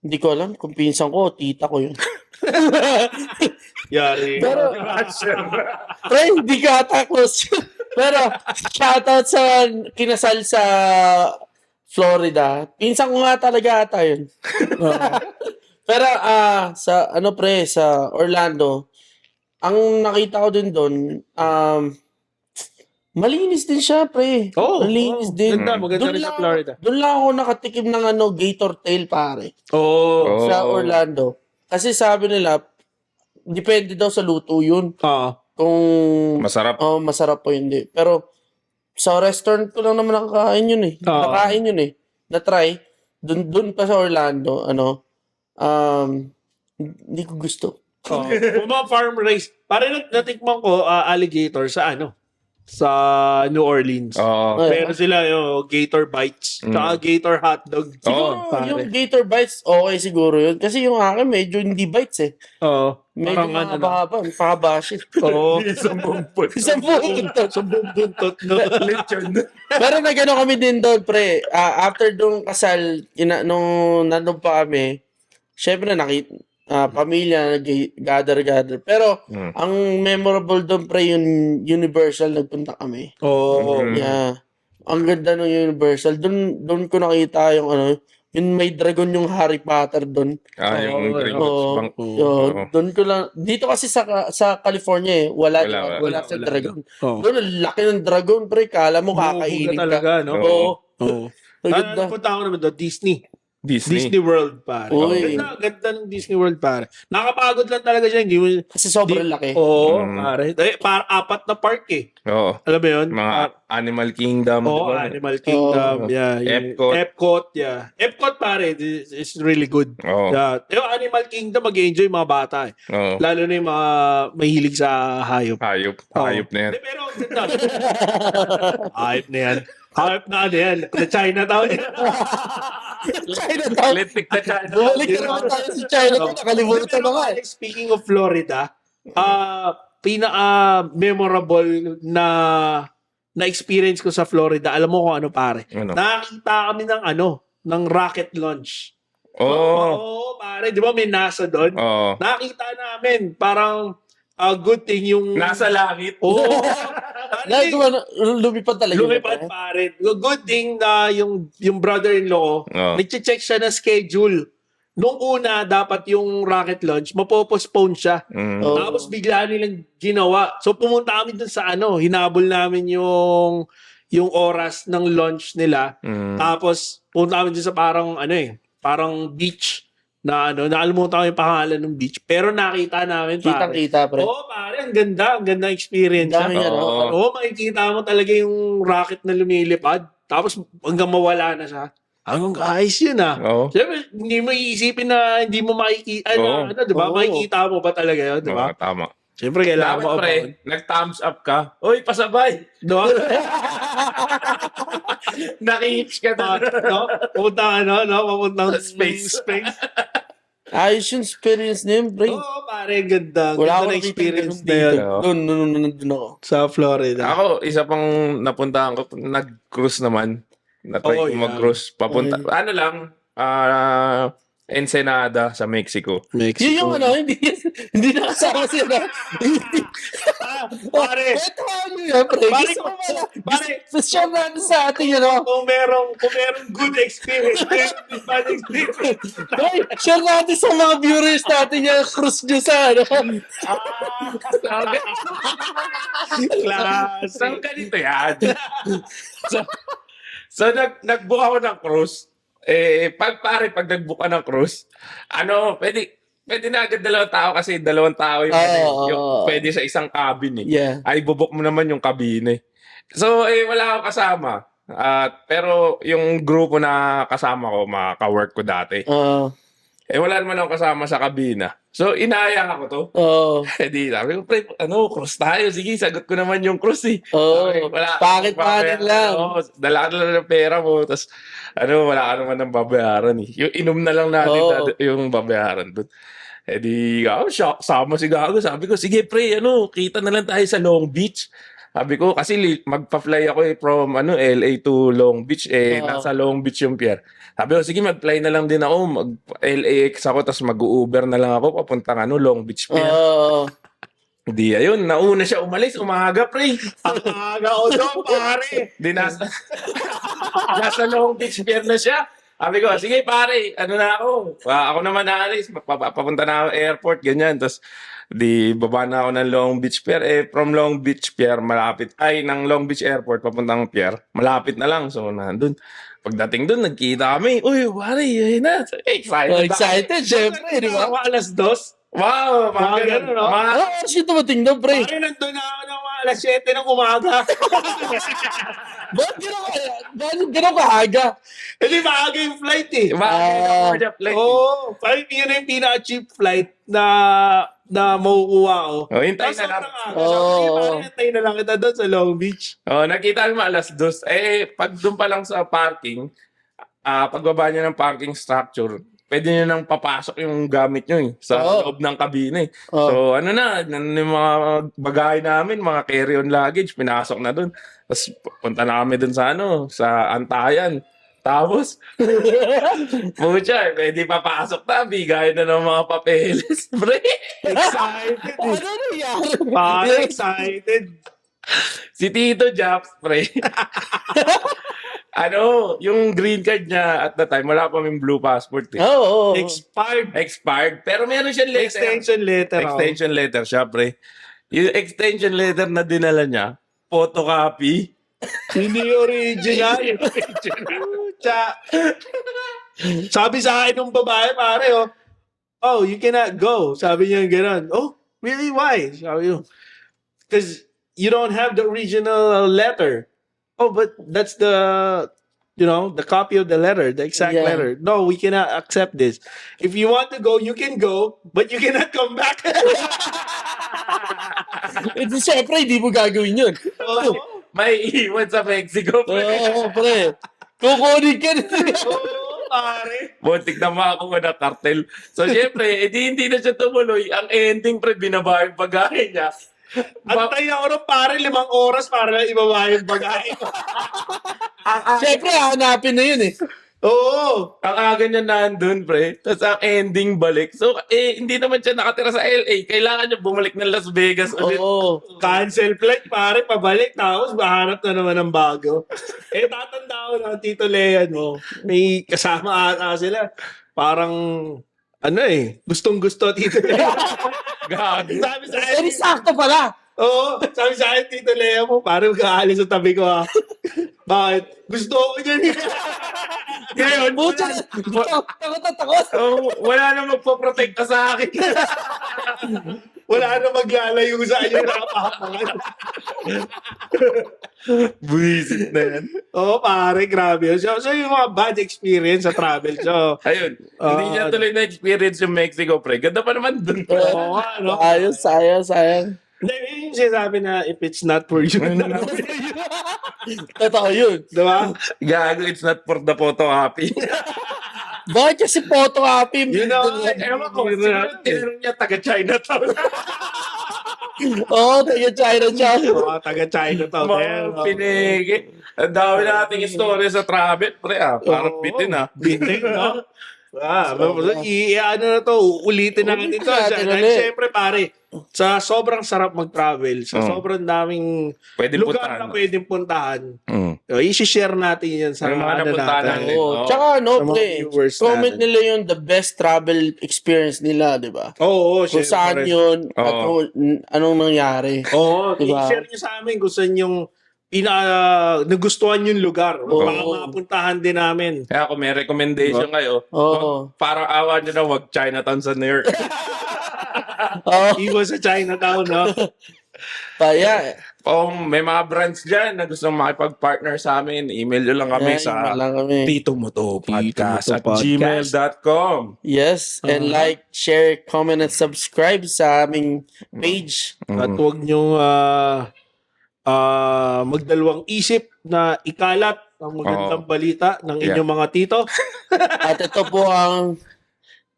S2: Hindi ko alam kung pinsan ko o tita ko yun.
S3: Yari.
S2: Pero, pre, hindi ka ata close yun. Pero, shoutout sa kinasal sa Florida. Pinsan ko nga talaga ata yun. Pero, sa Orlando, ang nakita ko din doon, malinis din siya, pre. Malinis din.
S3: Maganda rin sa Florida.
S2: Doon lang ako nakatikim ng gator tail, pare.
S3: Oo.
S2: Sa Orlando. Kasi sabi nila, depende daw sa luto yun. Kung
S1: Masarap.
S2: masarap po hindi. Pero sa restaurant ko lang naman nakakain yun eh. Nakain yun eh. Na-try. Doon pa sa Orlando, hindi ko gusto.
S3: Kung mga farm raised, parang natikman ko alligator sa sa New Orleans.
S1: Oo.
S3: Meron sila yung gator bites, tsaka gator hotdog.
S2: Siguro
S3: pare.
S2: yung gator bites, okay siguro yun. Kasi yung akin medyo hindi bites eh.
S3: Oo.
S2: Medyo mahaba-haba. Pakabashit.
S3: Oo.
S2: Isang buntot.
S3: Sumbong buntot, no?
S2: Pero nagano kami din doon, pre. After doon kasal, nung nandun pa kami, syempre pamilya, gather. Pero, ang memorable doon, pre, yung Universal, nagpunta kami.
S3: Oo.
S2: Yeah. Ang ganda ng Universal. Doon ko nakita yung yung may dragon yung Harry Potter doon.
S1: Yung Gringotts
S2: Doon ko lang. Dito kasi sa California wala sa dragon. Doon ang laki ng dragon, pre. Kala mo kakainin ka.
S3: talaga, no?
S2: Oo.
S3: Punta ako naman doon, Disney World, pare.
S2: Uy.
S3: Ganda ng Disney World, pare. Nakapagod lang talaga siya. Hindi mo...
S2: Kasi sobrang laki.
S3: Oo, pare. Para 4 na park eh.
S1: Oo.
S3: Alam mo yun?
S1: Mga Animal Kingdom.
S3: Oo,
S1: diba?
S3: Animal Kingdom. Yeah.
S1: Epcot.
S3: Yeah. Epcot, pare, is really good.
S1: Oo.
S3: Yeah. Yung Animal Kingdom, mag-enjoy mga bata eh.
S1: Oo.
S3: Lalo na yung mga mahilig sa hayop.
S1: Hayop na yan.
S3: Pero, ganda. Hayop na yan. Hayop na yan. Sa Chinatown.
S2: Chinatown.
S1: Litik na China.
S2: Bumalik na naman tayo sa Chinatown. Nakalimutan na nga.
S3: Speaking of Florida, pinaka-memorable na experience ko sa Florida, alam mo kung ano pare?
S1: Ano?
S3: Nakakita kami ng rocket launch.
S1: Oh.
S3: Oo, pare. Di ba may NASA doon?
S1: Oh.
S3: Nakita namin, parang good thing yung...
S1: Nasa langit.
S3: Oo.
S2: Lumipad talaga.
S3: Lumipad pare. Good thing na yung brother-in-law ko,
S1: Oh.
S3: nag-check siya na schedule. Nung una, dapat yung rocket launch, mapopostpone siya.
S1: Mm.
S2: Oh.
S3: Tapos bigla nilang ginawa. So pumunta kami dun sa hinabol namin yung oras ng launch nila.
S1: Mm.
S3: Tapos pumunta kami dun sa parang beach na nakalimutan ko yung pangalan ng beach. Pero nakita namin pare.
S2: Kitang-kita, pre.
S3: Oo, pare, ang ganda experience.
S2: Dami yan,
S1: Oo.
S3: Oo, makikita mo talaga yung rocket na lumilipad. Tapos hanggang mawala na siya. Hanggang ayos yun
S1: Oo.
S3: Siyempre, hindi mo iisipin na hindi mo makikita,
S1: Oo.
S3: diba?
S2: Oo.
S3: Makikita mo ba talaga yun, diba?
S1: Oo, tama.
S3: Siyempre, kailangan
S1: Dapat
S3: mo
S1: pre, nag-thumbs up ka. Uy, pasabay!
S3: No?
S1: Naki-hitch ka na.
S3: No? Papuntang
S1: Space.
S2: Ayos yung experience na yun, pre.
S3: Oo, pare, ganda.
S2: Wala
S3: Ganda
S2: akong
S3: na experience na
S2: dito.
S3: yun
S2: Nandun ako.
S3: sa Florida.
S1: Ako, isa pang napuntahan ko, nag-cruise naman. Na-try
S3: Oo,
S1: ko
S3: yeah.
S1: mag-cruise. Papunta,
S2: Okay.
S1: ano lang, Ensenada sa Mexico.
S3: Mexico.
S2: Yun yung hindi nakasama sila.
S3: Pare,
S2: Ito yan, pre.
S3: Pare,
S2: Gusto mo pala.
S3: pare.
S2: Share natin sa ating,
S3: kung merong good experience, meron bad experience.
S2: Ay, share natin sa mga viewers natin yung cruise nyo sa
S3: Class.
S1: So, ganito yan. so nag-book ako ng cruise. Pag nag-book ka ng cruise, pwede na agad 2 tao kasi 2 tao yung, yung pwede sa isang cabin eh.
S2: Yeah.
S1: Ay, bubuk mo naman yung cabin eh. So, wala akong kasama. Pero yung grupo na kasama ko, mga ka-work ko dati, wala naman akong kasama sa kabina. So, inaya ako to. Di sabi ko, pre, cruise tayo. Sige, sagot ko naman yung cruise eh. Okay,
S2: Pocket money lang.
S1: Dala ka lang ng pera mo. Tapos, wala ka naman ng babayaran eh. Yung inom na lang natin yung babayaran doon. Di, shock. Sama si Gago. Sabi ko, sige pre, kita na lang tayo sa Long Beach. Sabi ko, kasi magpa-fly ako from LA to Long Beach. Nasa Long Beach yung pier. Sabi ko, sige, mag-fly na lang din ako. Mag-LAX ako, tapos mag-Uber na lang ako papuntang Long Beach pier. Di, ayun, nauna siya umalis. Umaga, pre.
S3: Ang aga o doon, pare.
S1: Di, nasa Long Beach pier na siya. Sabi ko, sige pare, na ako. Ako naman naalis. Papunta na ako airport, ganyan. Tapos, baba na ako ng Long Beach Pier. From Long Beach Pier, ng Long Beach Airport, papuntang pier, malapit na lang. So, nandun. Pagdating dun, nagkita kami. Uy, pare, yun na.
S2: Excited, syempre, di ba?
S3: Mga alas 2.
S1: Wow,
S3: Mga ganun, no?
S2: Ano oras yung dumating doon, pre?
S3: Pare, nandun na ako ng mga alas 7 ng umaga.
S2: Bakit gano'n kahaga?
S3: Hindi, maaga yung flight eh.
S1: Oo.
S3: Parang yun na yung pinaka-cheap flight na mauuwa ko.
S1: Hintay na lang.
S3: Sobrang aga. Parang hintay na lang kita doon sa Long Beach.
S1: Nakita mo alas 2. Pag doon pa lang sa parking, pagbaba niya ng parking structure, pwede nyo nang papasok yung gamit nyo sa loob ng kabine. So, yung mga bagay namin, mga carry-on luggage, pinasok na dun. Tapos, punta na kami dun sa sa Antayan. Tapos, pwede papasok na, bigay na ng mga papeles. Pre,
S3: Excited.
S2: Ano nangyari?
S3: Parang excited.
S1: si Tito Japs, pre. Yung green card niya at the time, wala pa may blue passport eh.
S2: Oo.
S3: Expired.
S1: Pero meron siyang letter.
S3: Extension letter.
S1: Siya, pre. Yung extension letter na dinala niya, photocopy.
S3: Hindi original. Sabi sa akin ng babae, pare, you cannot go. Sabi niya gano'n. Oh, really? Why? Sabi ko, because you don't have the original letter. Oh, but that's the copy of the letter, the exact letter. No, we cannot accept this. If you want to go, you can go, but you cannot come back.
S2: Siyempre, hindi mo gagawin yun.
S1: May iwan sa Mexico.
S2: Oo, pre. Kukunin ka na.
S3: pare.
S1: Buntik na makakuha na cartel. So, syempre, hindi na siya tumuloy. Ang ending, pre, binaba yung pagkain niya.
S3: Antay ako ng pare 5 oras para lang ibaba yung bagay.
S2: Siyempre, hanapin na yun eh.
S3: Oo.
S1: Ang aga niya nandun, pre. Tapos ang ending balik. So, hindi naman siya nakatira sa LA. Kailangan niya bumalik ng Las Vegas ulit.
S2: Oo.
S3: Cancel flight, pare, pabalik. Tapos, mahanap na naman ng bago. Tatanda ko na, Tito Lean mo. May kasama ata sila. Parang, gustong-gusto, Tito Lean.
S1: Gago.
S3: Sabi sa
S2: Eh,
S3: akin,
S2: sakto pala.
S3: oo, sabi sa akin, Tito Lean mo, parang mag-aalis sa tabi ko, ha. Bakit? Gusto ko niyan.
S1: Ngayon,
S2: Pucha, takot.
S1: wala na magpoprotekta sa akin.
S3: Wala na maglalayo sa inyo na kapahapangan.
S1: Buisit na yan.
S3: Oo, pare, grabe. So, yung mga bad experience sa travel. So,
S1: Ayun. Hindi niya tuloy na-experience yung Mexico, pre. Ganda pa naman dun.
S3: oo nga, no?
S2: Ayos, sayang.
S3: Hindi, yun yung sinasabi na if it's not for you.
S2: Totoo yun.
S3: Diba?
S1: Gago, it's not for the photo copy.
S2: Bakit kasi photo copy?
S3: Yun na,
S1: Ewan ko, siguro tinanong niya taga-Chinatown.
S2: Oo, taga China siya.
S3: mga taga-China to.
S1: Mga pinigi. Ang dami nating istorya sa travel, pre. Parang bitin,
S3: Bitin, no? Ano na to, ulitin na natin to.
S2: Ulitin natin ulit.
S3: Siyempre, pare, sa sobrang sarap mag-travel, sa sobrang daming
S1: Pwede
S3: lugar
S1: puntahan.
S3: na pwedeng puntahan, i-share natin yan sa
S1: Yung mga napuntahan natin.
S2: Oo.
S1: Oo.
S2: Tsaka
S3: Sa mga
S2: pre,
S3: viewers
S2: comment
S3: natin.
S2: nila yung the best travel experience nila, di ba?
S3: Oo,
S2: Kung saan
S3: syempre.
S2: yun, at
S1: Oo.
S2: anong nangyari.
S3: Oo,
S2: Diba?
S3: i-share nyo sa amin kung saan yung nagustuhan yung lugar.
S2: Oo.
S3: Baka mapuntahan din namin.
S1: Kaya kung may recommendation kayo,
S2: Oo.
S1: parang awa nyo na wag Chinatown sa New York.
S2: Oo.
S3: Iwan sa Chinatown, no?
S2: Kaya,
S1: Kung may mga brands dyan na gusto makipag-partner sa amin, email nyo lang kami
S2: ayan,
S1: sa
S2: yun lang kami.
S1: Tito Moto Podcast
S3: Tito
S1: at
S3: Moto Podcast.
S1: gmail.com.
S2: Yes, and like, share, comment, and subscribe sa aming page.
S3: At huwag nyo magdalawang isip na ikalat ang magandang balita ng inyong mga tito.
S2: At ito po ang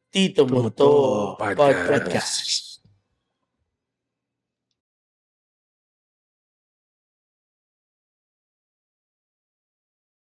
S2: Tito Moto
S1: Podcast.
S2: Podcast.